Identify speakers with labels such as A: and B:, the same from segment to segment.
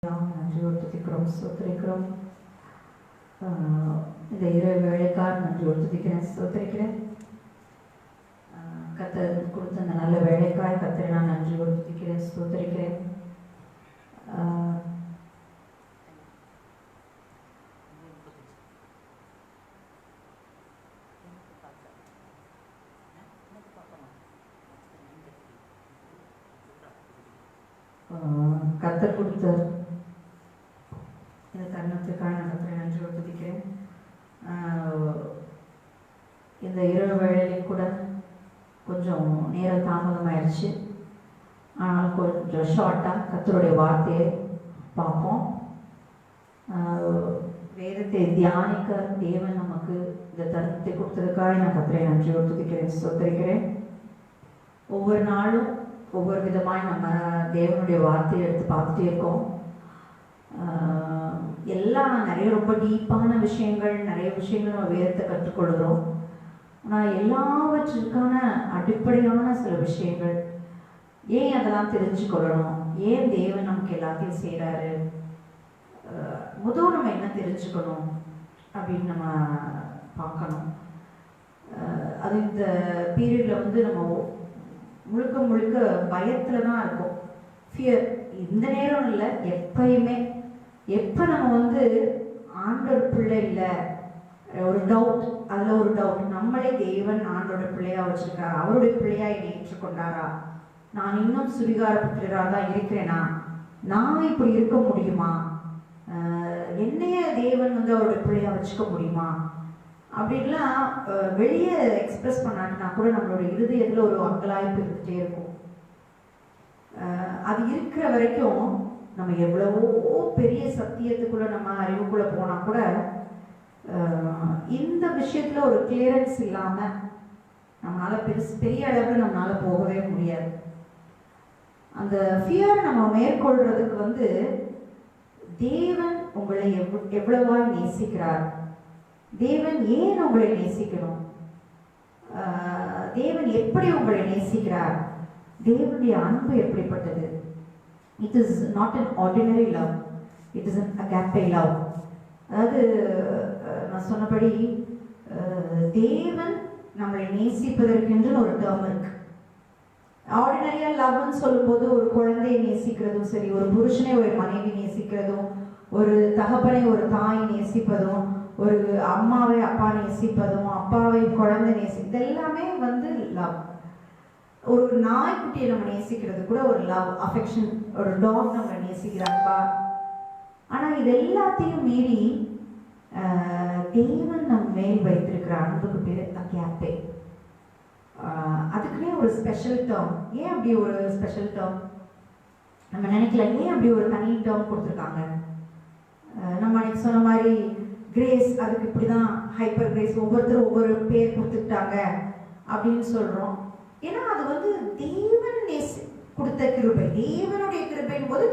A: நன்றியோடு துதிக்கிறோம், ஸ்தோத்திரிக்கிறோம். இந்த இரவு வேலைக்காக நன்றியோடு துதிக்கிறேன், ஸ்தோத்திரிக்கிறேன். கர்த்தர் கொடுத்த அந்த நல்ல வேலைக்காய் கர்த்தரை நான் நன்றியோடு துதிக்கிறேன், ஸ்தோத்திரிக்கிறேன். கர்த்தர் கொடுத்த இந்த தருணத்துக்காக நான் கர்த்தரை நன்றியோடு துதிக்கிறேன். இந்த இரவு வேளையிலையும் கூட கொஞ்சம் நேரம் தாமதமாயிடுச்சு. ஆனால் கொஞ்சம் ஷார்ட்டாக கர்த்தருடைய வார்த்தையை பார்ப்போம். வேதத்தை தியானிக்க தேவன் நமக்கு இந்த தருணத்தை கொடுத்ததுக்காக நான் கர்த்தரை நன்றியோடு துதிக்கிறேன், ஸ்தோத்திரிக்கிறேன். ஒவ்வொரு நாளும் ஒவ்வொரு விதமாக நம்ம தேவனுடைய வார்த்தையை எடுத்து பார்த்துட்டே இருக்கோம். எல்லாம் நிறைய ரொம்ப டீப்பான விஷயங்கள், நிறைய விஷயங்கள் நம்ம வேதத்தை கற்றுக்கொள்கிறோம். ஆனால் எல்லாவற்றிற்கான அடிப்படையான சில விஷயங்கள், ஏன் அதெல்லாம் தெரிஞ்சுக்கொள்ளணும், ஏன் தேவன் நமக்கு எல்லாத்தையும் செய்கிறாரு, முதல் நம்ம என்ன தெரிஞ்சுக்கணும் அப்படின்னு நம்ம பார்க்கணும். அது இந்த பீரியடில் வந்து நம்ம முழுக்க முழுக்க பயத்தில் தான் இருக்கும். ஃபியர் இந்த நேரம் இல்லை, எப்பயுமே. எப்போ நம்ம வந்து ஆண்டோட பிள்ளை இல்லை, ஒரு டவுட், அதில் ஒரு டவுட், நம்மளே தேவன் ஆண்டோட பிள்ளையாக வச்சுருக்காரா, அவருடைய பிள்ளையாக என்னை ஏற்றுக்கொண்டாரா, நான் இன்னும் சுவிகார புத்திரராக தான் இருக்கிறேனா, நான் இப்படி இருக்க முடியுமா, என்னைய தேவன் வந்து அவருடைய பிள்ளையாக வச்சுக்க முடியுமா அப்படின்லாம் வெளியே எக்ஸ்பிரஸ் பண்ணாட்டினா கூட நம்மளோட இருதயத்தில் ஒரு அங்கலாய்ப்பு இருந்துகிட்டே இருக்கும். அது இருக்கிற வரைக்கும் நம்ம எவ்வளவோ பெரிய சத்தியத்துக்குள்ளே நம்ம அறிவுக்குள்ளே போனால் கூட இந்த விஷயத்தில் ஒரு கிளியரன்ஸ் இல்லாமல் நம்மளால் பெரிய அளவில் நம்மளால் போகவே முடியாது. அந்த ஃபியர் நம்ம மேற்கொள்றதுக்கு வந்து தேவன் உங்களை எவ்வளவா நேசிக்கிறார், தேவன் ஏன் உங்களை நேசிக்கணும், தேவன் எப்படி உங்களை நேசிக்கிறார், தேவனுடைய அன்பு எப்படிப்பட்டது. It is not an ordinary love, it is an agape love. அதாவது நான் சொன்னபடி தேவன் நம்மளை நேசிப்பதற்கென்று ஒரு டேர்ம் இருக்கு. ஆர்டினரியாக லவ்னு சொல்லும்போது ஒரு குழந்தையை நேசிக்கிறதும் சரி, ஒரு புருஷனை ஒரு மனைவி நேசிக்கிறதும், ஒரு தகப்பனை ஒரு தாய் நேசிப்பதும், ஒரு அம்மாவை அப்பா நேசிப்பதும், அப்பாவை குழந்தை இதெல்லாமே வந்து லவ். ஒரு நாய்க்குட்டியை நம்ம நேசிக்கிறது கூட ஒரு லவ், அஃபெக்ஷன். ஒரு டாக் நம்ம நேசிக்கிறாப்பா. ஆனால் இது எல்லாத்தையும் மீறி தேவன் நம்ம மேல் வைத்திருக்கிற அன்புக்கு பேர் அகாப்பே. அதுக்குன்னே ஒரு ஸ்பெஷல் டேர்ம். ஏன் அப்படி ஒரு ஸ்பெஷல் டேர்ம் நம்ம நினைக்கலாம், ஏன் அப்படி ஒரு தனி டேர்ம் கொடுத்துருக்காங்க. நம்ம அன்னைக்கு சொன்ன மாதிரி கிரேஸ், அதுக்கு இப்படி தான் ஹைப்பர் கிரேஸ், ஒவ்வொருத்தரும் ஒவ்வொரு பேர் கொடுத்துக்கிட்டாங்க அப்படின்னு சொல்கிறோம். ஏன்னா அது வந்து தேவன் கொடுத்த கிருபை, தேவனுடைய கிருபையின் போது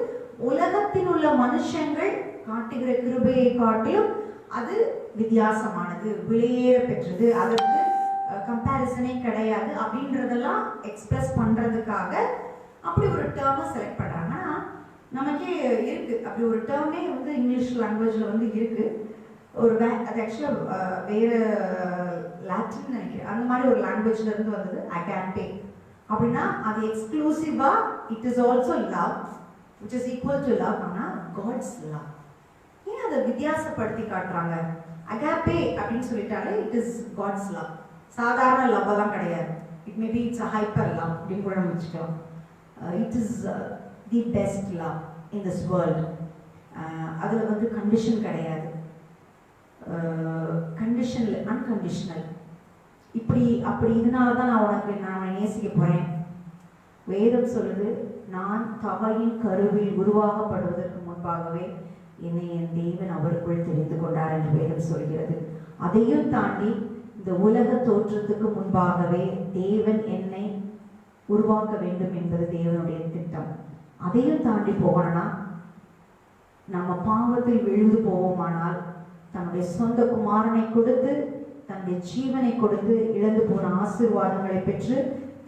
A: உலகத்தில் உள்ள மனுஷங்கள் காட்டுகிற கிருபையை காட்டிலும் அது வித்தியாசமானது, விலையேற பெற்றது, அதற்கு கம்பேரிசனே கிடையாது அப்படின்றதெல்லாம் எக்ஸ்பிரஸ் பண்ணுறதுக்காக அப்படி ஒரு டேர்மை செலக்ட் பண்ணுறாங்க. ஆனால் நமக்கே இருக்குது அப்படி ஒரு டேர்மே வந்து இங்கிலீஷ் லாங்குவேஜில் வந்து இருக்குது. ஒரு அது ஆக்சுவலாக வேறு லாட்டின் நினைக்கிறேன், அந்த மாதிரி ஒரு லாங்குவேஜ்ல இருந்து வந்தது அகாப்பே. அப்படின்னா அது எக்ஸ்க்ளூசிவாக it is also love which is equal to love. ஆனால் காட்ஸ் லவ். ஏன் அதை வித்தியாசப்படுத்தி காட்டுறாங்க? அகாப்பே அப்படின்னு சொல்லிட்டாலே இட் இஸ் காட்ஸ் லவ். சாதாரண லவ் எல்லாம் கிடையாது. It maybe it's a hyper love அப்படின்னு கூட நம்ம வச்சுக்கலாம். It is the best love in this world. அதில் வந்து கண்டிஷன் கிடையாது, கண்டிஷனல், அன்கண்டிஷனல். இப்படி அப்படி இதனால தான் நான் அவனை நேசிக்க போகிறேன். வேதம் சொல்லுது, நான் தாயின் கருவில் உருவாகப்படுவதற்கு முன்பாகவே என்னை என் தேவன் அவருக்குள் தெரிந்து கொண்டார் என்று வேதம் சொல்கிறது. அதையும் தாண்டி இந்த உலக தோற்றத்துக்கு முன்பாகவே தேவன் என்னை உருவாக்க வேண்டும் என்பது தேவனுடைய திட்டம். அதையும் தாண்டி போகணும்னா நம்ம பாவத்தில் விழுந்து போவோமானால் தன்னுடைய சொந்த குமாரனை கொடுத்து, தன்னுடைய ஜீவனை கொடுத்து, இழந்து போன ஆசீர்வாதங்களை பெற்று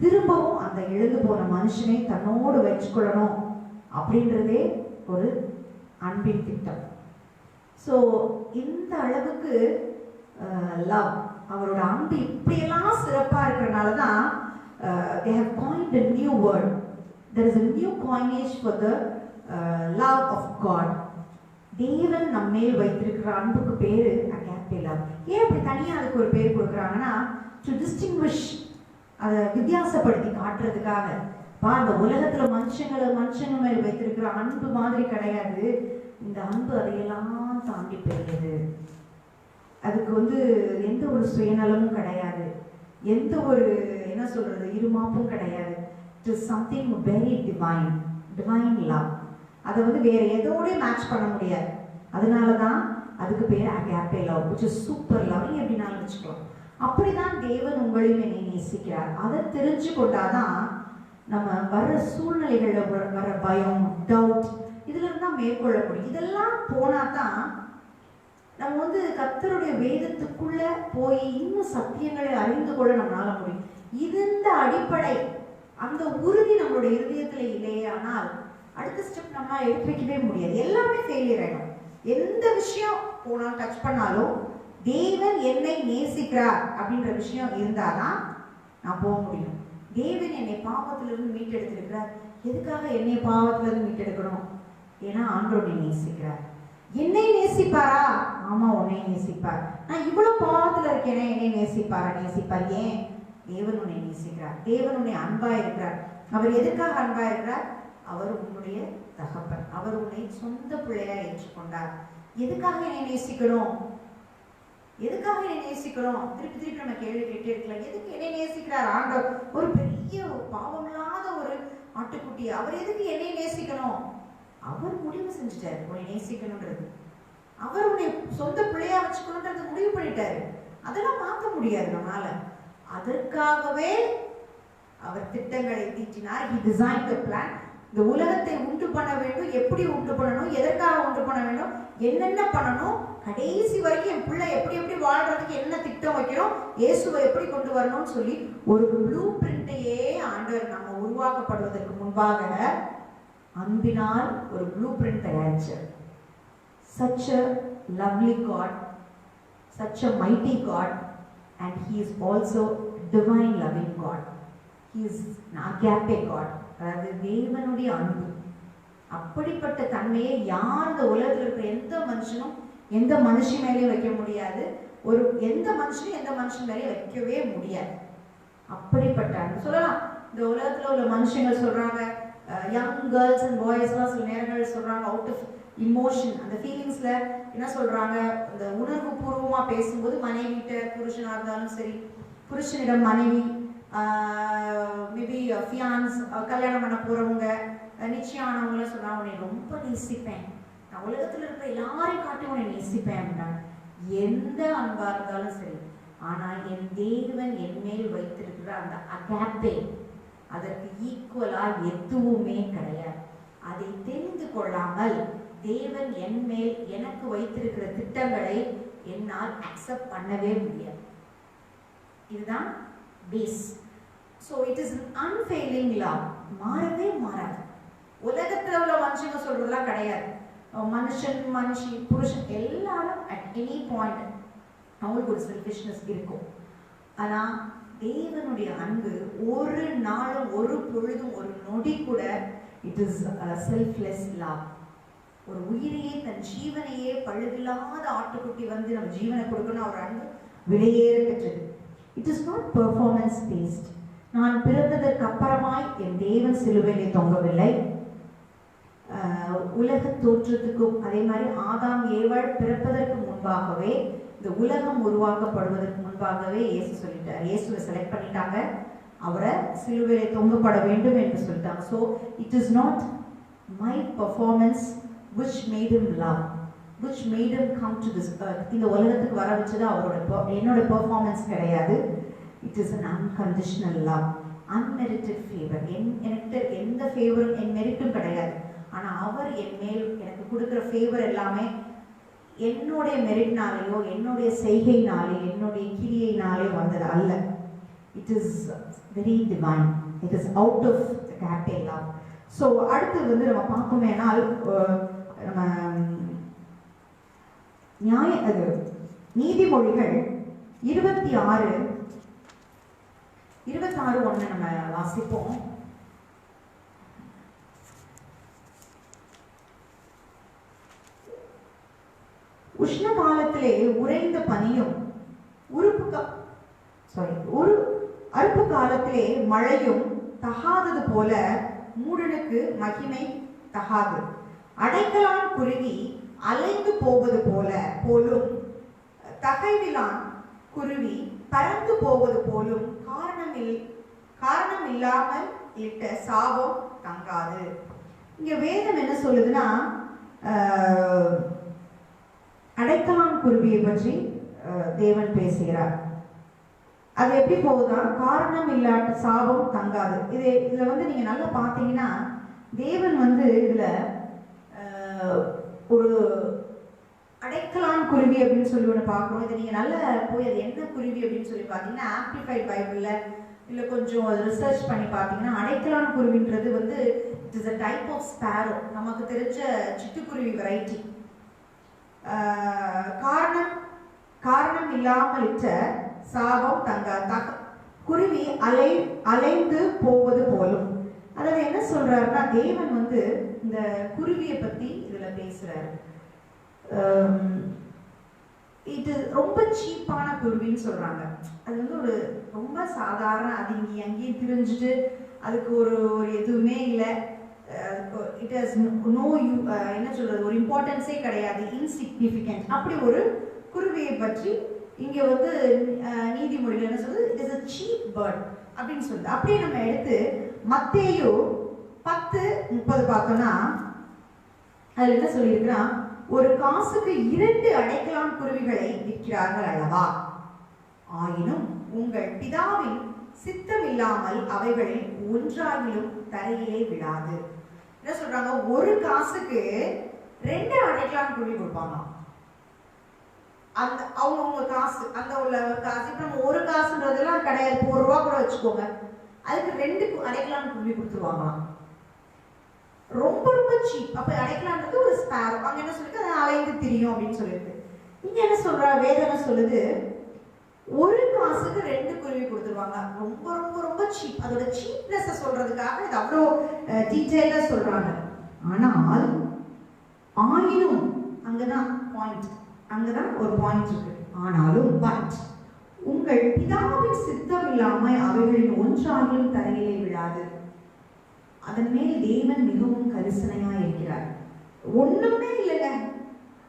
A: திரும்பவும் அந்த இழந்து போன மனுஷனை தன்னோடு வச்சுக்கொள்ளணும் அப்படின்றதே ஒரு அன்பின் திட்டம். ஸோ இந்த அளவுக்கு லவ், அவரோட அன்பு இப்படியெல்லாம் சிறப்பாக இருக்கிறனால தான் they have coined a new word. There is a new coinage for the love of God. தேவன் நம்மேல் வைத்திருக்கிற அன்புக்கு பேரு அகாப்பே லவ். ஏன் அப்படி தனியாக அதுக்கு ஒரு பேர் கொடுக்குறாங்கன்னா, டு டிஸ்டிங்விஷ், அதை வித்தியாசப்படுத்தி காட்டுறதுக்காக. அந்த உலகத்துல மனுஷங்க மேல் வைத்திருக்கிற அன்பு மாதிரி கிடையாது. இந்த அன்பு அதையெல்லாம் தாண்டி பெரியது. அதுக்கு எந்த ஒரு சுயநலமும் கிடையாது, எந்த ஒரு என்ன சொல்றது இருமாப்பும் கிடையாது. It is something very divine love. அதை வேற எதோட மேட்ச் பண்ண முடியாது. அதனாலதான் அதுக்கு பேர் agape love, which is super love எப்படின்னாலும் வச்சுக்கலாம். அப்படிதான் தேவன் உங்களையும் என்னை நேசிக்கிறார். அதை தெரிஞ்சு கொண்டாதான் நம்ம வர்ற சூழ்நிலைகள்ல வர பயம், டவுட், இதுல இருந்தா மேற்கொள்ள முடியும். இதெல்லாம் போனா தான் நம்ம கர்த்தருடைய வேதத்துக்குள்ள போய் இன்னும் சத்தியங்களை அறிந்து கொள்ள நம்மளால முடியும். இந்த அடிப்படை, அந்த உறுதி நம்மளுடைய இருதயத்துல இல்லையே ஆனால் அடுத்த ஸ்டெப் நம்ம எடுத்து வைக்கவே முடியாது. எல்லாமே ஃபெயிலியர் ஆயிடும். எந்த விஷயம் போனாலும் டச் பண்ணாலும் தேவன் என்னை நேசிக்கிறார் அப்படின்ற விஷயம் இருந்தாதான் நான் போக முடியும். தேவன் என்னை பாவத்திலிருந்து மீட்டெடுத்திருக்கிறார். எதுக்காக என்னை பாவத்திலிருந்து மீட்டெடுக்கணும்? ஏன்னா ஆண்டவரை நேசிக்கிறார். என்னை நேசிப்பாரா? ஆமா, உன்னை நேசிப்பார். நான் இவ்வளவு பாவத்துல இருக்கேனே, என்னை நேசிப்பாரா? நேசிப்பார். ஏன்? தேவன் உன்னை நேசிக்கிறார். தேவன் உன்னை அன்பா இருக்கிறார். அவர் எதுக்காக அன்பா இருக்கிறார்? அவர் உன்னுடைய தகப்பன். அவர் உன்னை சொந்த பிள்ளையா ஏற்றுக்கொண்டார். எதுக்காக என்னை நேசிக்கணும்? எதுக்காக என்னை நேசிக்கணும்? திருப்பி நம்ம கேள்வி கேட்டே இருக்கலாம். எதுக்கு என்னை நேசிக்கிறார் ஆண்டவர்? ஒரு பெரிய பாவமில்லாத ஒரு ஆட்டுக்குட்டி, அவர் எதுக்கு என்னை நேசிக்கணும்? அவர் முடிவு செஞ்சுட்டாரு உன்னை நேசிக்கணும்ன்றது. அவர் உன்னை சொந்த பிள்ளையா வச்சுக்கணும்ன்றது முடிவு பண்ணிட்டாரு. அதெல்லாம் மாற்ற முடியாது நம்மளால. அதற்காகவே அவர் திட்டங்களை தீட்டினார். He designed the plan. இந்த உலகத்தை உண்டு பண்ண வேண்டும். எப்படி உண்டு பண்ணணும், எதற்காக உண்டு பண்ண வேண்டும், என்னென்ன பண்ணணும், கடைசி வரைக்கும் என் பிள்ளை எப்படி எப்படி வாழ்றதுக்கு என்ன திட்டம் வைக்கிறோம், இயேசுவை எப்படி கொண்டு வரணும்னு சொல்லி ஒரு ப்ளூ பிரிண்டையே ஆண்டவர் நம்ம உருவாக்கப்படுவதற்கு முன்பாக அன்பினால் ஒரு ப்ளூ பிரிண்ட் தயாரிச்சார். Such a lovely God, such a mighty God, and He is also divine loving God. He is an agape God. அதாவது தேவனுடைய அன்பு. அப்படிப்பட்ட தன்மையை யார் இந்த உலகத்தில் இருக்கிற எந்த மனுஷனும் எந்த மனுஷி மேலேயும் வைக்க முடியாது. எந்த மனுஷனும் எந்த மனுஷன் மேலேயும் வைக்கவே முடியாது. அப்படிப்பட்ட அன்பு சொல்லலாம். இந்த உலகத்துல உள்ள மனுஷங்க சொல்றாங்க, யங் கேர்ள்ஸ் அண்ட் பாய்ஸ்லாம் சில நேரங்கள் சொல்றாங்க, அவுட் ஆஃப் இமோஷன், அந்த ஃபீலிங்ஸ்ல என்ன சொல்றாங்க, அந்த உணர்வு பூர்வமா பேசும்போது மனைவிட்ட புருஷனா இருந்தாலும் சரி, புருஷனிடம் மனைவி, மேபி ஃபியான்ஸ், கல்யாணம் பண்ண போறவங்க, நிச்சயமானவங்கள சொல்றாங்க, உன்னை ரொம்ப நேசிப்பேன், நான் உலகத்துல இருக்கிற எல்லாரையும் காட்டி உன்னை நேசிப்பேன் அப்படின்னாங்க. எந்த அன்பா இருந்தாலும் சரி, ஆனால் என் தேவன் என் மேல் வைத்திருக்கிற அந்த அகாப்பே அதற்கு ஈக்குவலா எதுவுமே கிடையாது. அதை தெரிந்து கொள்ளாமல் தேவன் என் மேல் எனக்கு வைத்திருக்கிற திட்டங்களை என்னால் அக்செப்ட் பண்ணவே முடியாது. இதுதான் base. So it is unfailing love. மாறவே மாறாது. உலகத்தில் உள்ள மனுஷங்க சொல்றதெல்லாம் கிடையாது. மனுஷன், மனுஷி, புருஷன் எல்லாரும் அட் எனி பாயிண்ட் அவங்களுக்கு ஒரு செல்ஃபிஷ்னஸ் இருக்கும். ஆனா தேவனுடைய அன்பு ஒரு நாளும் ஒரு பொழுதும் ஒரு நொடி கூட இட் இஸ் செல்ஃப்லெஸ் லவ். ஒரு உயிரையே, தன் ஜீவனையே, பழுதில்லாத ஆட்டுக்குட்டி நம்ம ஜீவனை கொடுக்கணும். அவர் அன்பு விலையேற பெற்றது. It is not performance based. நான் பிறந்ததற்கு அப்புறமாய் என் தேவன் சிலுவையிலே தொங்கவில்லை. உலக தோற்றத்துக்கும் அதே மாதிரி ஆதாம் ஏவாள் பிறப்பதற்கு முன்பாகவே, இந்த உலகம் உருவாக்கப்படுவதற்கு முன்பாகவே இயேசு சொல்லிட்டார். இயேசுவை செலக்ட் பண்ணிட்டாங்க, அவரை சிலுவையிலே தொங்கப்பட வேண்டும் என்று சொல்லிட்டாங்க. So it is not my performance which made him love, which made him come to this earth. இந்த உலகத்துக்கு வர வச்சது என்னோட பெர்ஃபார்மன்ஸ் கிடையாது. It is an unconditional love, unmerited favor. எனக்கு எந்த ஃபேவரும் என் மெரிட்டும் கிடையாது. ஆனால் அவர் என் மேல் எனக்கு கொடுக்குற ஃபேவர் எல்லாமே என்னுடைய மெரிட்னாலேயோ என்னுடைய செய்கையினாலே என்னுடைய கிரியையினாலே வந்தது அல்ல. It is very divine. It is out of the agape love. So அடுத்து நம்ம பார்ப்போமேனால் நம்ம நீதிமொழிகள் 26:1 நம்ம வாசிப்போம். உஷ்ண காலத்திலே உறைந்த பனியும் அறுப்பு காலத்திலே மழையும் தகாதது போல மூடனுக்கு மகிமை தகாது. அடைக்கலான் குருவி அலைந்து போவது போலும் தகைவிலான் குருவி பறந்து போவது போலும் காரணம் இல்லாமல் இட்ட சாபம் தங்காது. இங்க வேதம் என்ன சொல்லுதுன்னா, அடைக்கலான் குருவியை பற்றி தேவன் பேசுகிறார். அது எப்படி போகுதா? காரணம் இல்லாட்ட சாபம் தங்காது. இதுல வந்து நீங்க நல்லா பார்த்தீங்கன்னா தேவன் வந்து இதுல ஒரு அடைக்கலான் குருவி அப்படின்னு சொல்லி ஒன்று பார்க்குறோம். இதை நீங்க நல்லா போய் அது என்ன குருவி அப்படின்னு சொல்லி பார்த்தீங்கன்னா ஆம்பிளிஃபைட் பைபிள்ல இல்லை கொஞ்சம் ரிசர்ச் பண்ணி பார்த்தீங்கன்னா அடைக்கலான் குருவின்றது வந்து it is a type of sparrow, நமக்கு தெரிஞ்ச சிட்டுக்குருவி வெரைட்டி. காரணம் இல்லாமல் இட்ட சாபம் தங்க குருவி அலைந்து போவது போலும். அதாவது என்ன சொல்றாருன்னா தேவன் வந்து இந்த குருவியை பத்தி இதுல பேசுறாரு. இது ரொம்ப சீப்பான குருவின்னு சொல்றாங்க. அது வந்து ஒரு ரொம்ப சாதாரண, அது அங்கேயும் திரிஞ்சுட்டு அதுக்கு ஒரு எதுவுமே இல்லை, இட் ஹஸ் நோ என்ன சொல்றது, ஒரு இம்பார்ட்டன்ஸே கிடையாது, இன்சிக்னிஃபிகண்ட். அப்படி ஒரு குருவியை பற்றி இங்க வந்து நீதிமொழிகள் என்ன சொல்றது, it is a cheap bird அப்படின்னு சொல்லுது. அப்படியே நம்ம எடுத்து மத்தேயு 10:30 பார்த்தோம்னா அதுல என்ன சொல்லியிருக்கிறான், ஒரு காசுக்கு 2 அடைக்கலான் குருவிகளை விற்கிறார்கள் அல்லவா, ஆயினும் உங்கள் பிதாவின் சித்தம் இல்லாமல் அவைகளில் ஒன்றாகிலும் தரையிலே விடாது. என்ன சொல்றாங்க, ஒரு காசுக்கு 2 அடைக்கலான் குருவி கொடுப்பாங்க. அந்த அவங்க காசு, அந்த உள்ள காசு, இப்ப நம்ம ஒரு காசுன்றதெல்லாம் கிடையாது, ₹1 கூட வச்சுக்கோங்க, அதுக்கு 2 அடைக்கலான் குருவி கொடுத்துருவாங்களாம். ரொம்ப ரொம்ப சீப். அப்ப அடைக்கலான்றது ஒரு ஸ்பேரோ, அங்க என்ன சொல்லிட்டு அது அலைந்து திரியும் அப்படின்னு சொல்லிட்டு. இங்க என்ன சொல்றா வேதம் என்ன சொல்லுது, ஒரு காசுக்கு 2 குருவி கொடுத்துருவாங்க. ரொம்ப ரொம்ப ரொம்ப சீப். அதோட சீப்னஸ் சொல்றதுக்காக இது அவ்வளோ டீட்டெயிலா சொல்றாங்க. ஆனால் ஆயினும் அங்கதான் பாயிண்ட், அங்கதான் ஒரு பாயிண்ட் இருக்கு. ஆனாலும் பட் உங்கள் பிதாவின் சித்தம் இல்லாம அவைகளின் ஒன்றாகிலும் தரையிலே விழாது. அதன் மேல் தேவன் மிகவும் கரிசனையா இருக்கிறார். ஒண்ணுமே இல்லைங்க,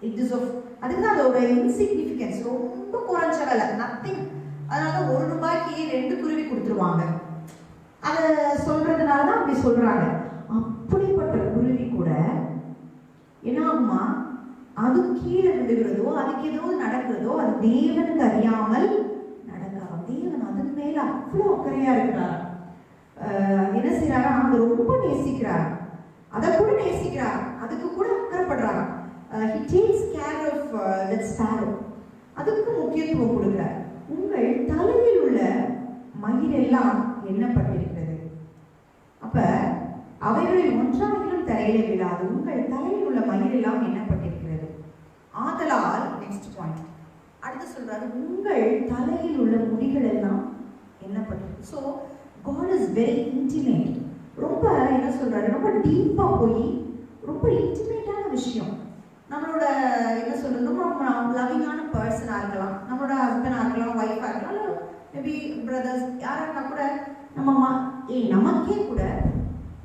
A: இட் இஸ் ஆஃப், அதுதான் அதோட இன்சிக்னிஃபிகன்ஸ், ரொம்ப குறைஞ்ச விலை, நத்திங். அதனால ₹1 2 குருவி கொடுத்துருவாங்க. அதை சொல்றதுனாலதான் அப்படி சொல்றாங்க. அப்படிப்பட்ட குருவி கூட என்ன ஆகுமா, அது கீழே விழுகிறதோ அதுக்கு ஏதோ நடக்கிறதோ அது தேவனுக்கு அறியாமல் நடக்காது. தேவன் அதன் மேல அவ்வளோ அக்கறையா இருக்கிறார். என்ன செய்யறாரா, அது ரொம்ப நேசிக்கிறார், அதை கூட நேசிக்கிறார், அதுக்கு கூட அக்கறைப்படுறார். he takes care of that sparrow, அதுக்கு முக்கியத்துவம் கொடுக்கிறார். உங்கள் தலையில் உள்ள மயிரெல்லாம் எண்ணப்பட்டிருக்கிறது, அப்ப அவைகளில் ஒன்றாகிலும் தரையிலே விழாது. உங்கள் தலையில் உள்ள மயிரெல்லாம் எண்ணப்பட்டிருக்கிறது. ஆதலால் நெக்ஸ்ட் பாயிண்ட் அடுத்து சொல்றாரு, உங்கள் தலையில் உள்ள முடிகள் எல்லாம் எண்ணப்பட்டிருக்கு. So God is very intimate. ரொம்ப என்ன சொல்றாரு, ரொம்ப டீப்பா போய் ரொம்ப இன்டிமேட்டான விஷயம். நம்மளோட என்ன சொல்றது, ரொம்ப லவ்விங்கான பர்சனா இருக்கலாம், நம்மளோட ஹஸ்பண்டா இருக்கலாம், ஒய்ஃபா இருக்கலாம், இல்லை மேபி பிரதர்ஸ் யாரா இருந்தா கூட நமக்கே கூட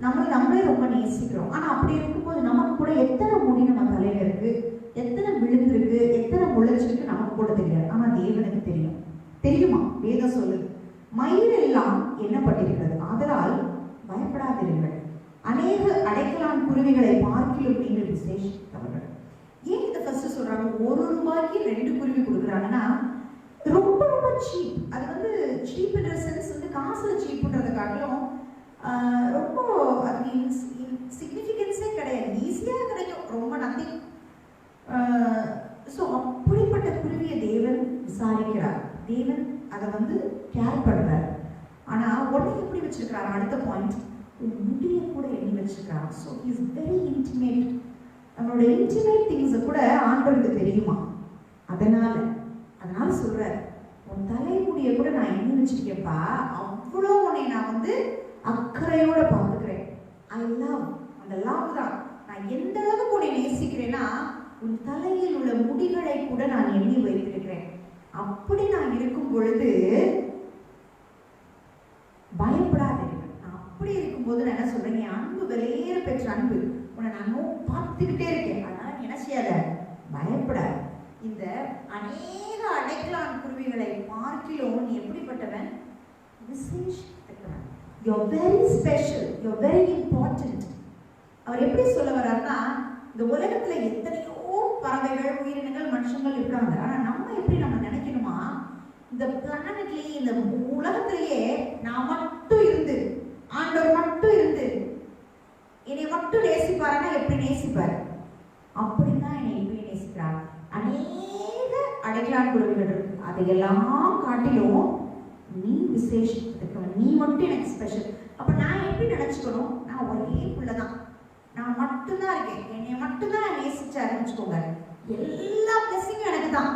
A: நம்மளே ரொம்ப நேசிக்கிறோம். ஆனா அப்படி இருக்கும்போது நமக்கு கூட எத்தனை முடி நம்ம தலையில இருக்கு, எத்தனை விழுந்திருக்கு, எத்தனை முளைச்சிருக்கு நமக்கு கூட தெரியாது. ஆனா தேவனுக்கு தெரியும். தெரியுமா? வேதம் சொல்லுது, மயிரெல்லாம் எண்ணப்பட்டிருக்கிறது. ஆதலால் பயப்படாதீர்கள், அநேக அடைக்கலான் குருவிகளை பார்க்கிலும் நீங்கள் விசேஷித்தவர்கள். ஏன் இதை ஃபர்ஸ்ட் சொல்றாங்க, ₹1 2 குருவி கொடுக்குறாங்கன்னா ரொம்ப ரொம்ப சீப். அது வந்து சீப்ன்ற சென்ஸ் வந்து காசுல சீப்புன்றதை காட்டிலும் ரொம்ப அது சிக்னிஃபிகன்ஸே கிடையாது, ஈஸியாக கிடைக்கும், ரொம்ப நத்திங். ஸோ அப்படிப்பட்ட குருவியை தேவன் விசாரிக்கிறார், தேவன் அதை வந்து கேர் பண்றார். ஆனா உடனே எப்படி வச்சிருக்கிறார், அடுத்த பாயிண்ட், முடிய கூட எண்ணி வச்சிருக்கிறார். So is very intimate. நம்மளோட இன்டிமேட் திங்ஸை கூட ஆண்டவருக்கு தெரியுமா. அதனால சொல்றாரு, உன் தலைமுடியை கூட நான் எண்ணி வச்சிருக்கேன்ப்பா, அவ்வளோ உன்னை நான் அக்கறையோட பார்த்துக்கிறேன். ஐ லவ், அந்த லவ் தான். நான் எந்த அளவுக்கு உன்னை நேசிக்கிறேன்னா உன் தலையில் உள்ள முடிகளை கூட நான் எண்ணி வைத்திருக்கிறேன். அப்படி நான் இருக்கும் பொழுது பயப்படாதே. நான் அப்படி இருக்கும்போது நான் என்ன சொல்றேன், என் அன்பு வெளியேற பெற்ற அன்பு உன்னை நான் பார்த்துக்கிட்டே இருக்கேன். அதனால நீ என்ன செய்யாத, பயப்படாத. இந்த அநேக அடைக்கலான் குருவிகளை பார்க்கிலும் நீ எப்படிப்பட்டவன், விசேஷித்தவன். You are very special, you are very important. அவர் எப்படி சொல்ல வர்றாருன்னா, இந்த உலகத்துல எத்தனையோ பறவைகள், உயிரினங்கள், மனுஷங்கள் இருக்காங்க. ஆனா நம்ம எப்படி நம்ம நினைக்கணுமா, இந்த பிளானட்லயே, இந்த உலகத்திலேயே நான் மட்டும் இருந்து, ஆண்டவர் மட்டும் இருந்து என்னை மட்டும் நேசிப்பாருன்னா எப்படி நேசிப்பார், அப்படிதான் என்னை எப்படி நேசிக்கிறார். அநேக அடைக்கலான் குருவிகள் இருக்கு, அதையெல்லாம் காட்டிலும் நீ விசேஷத்துக்கு, நீ மட்டும் எனக்கு ஸ்பெஷல். அப்ப நான் எப்படி நினைச்சுக்கணும், நான் ஒரே புள்ளதான், நான் மட்டும்தான் இருக்கேன், என்னை மட்டும்தான் நேசிச்சாருன்னு வச்சுக்கோங்க, எல்லா பிளஸிங்கும் எனக்கு தான்.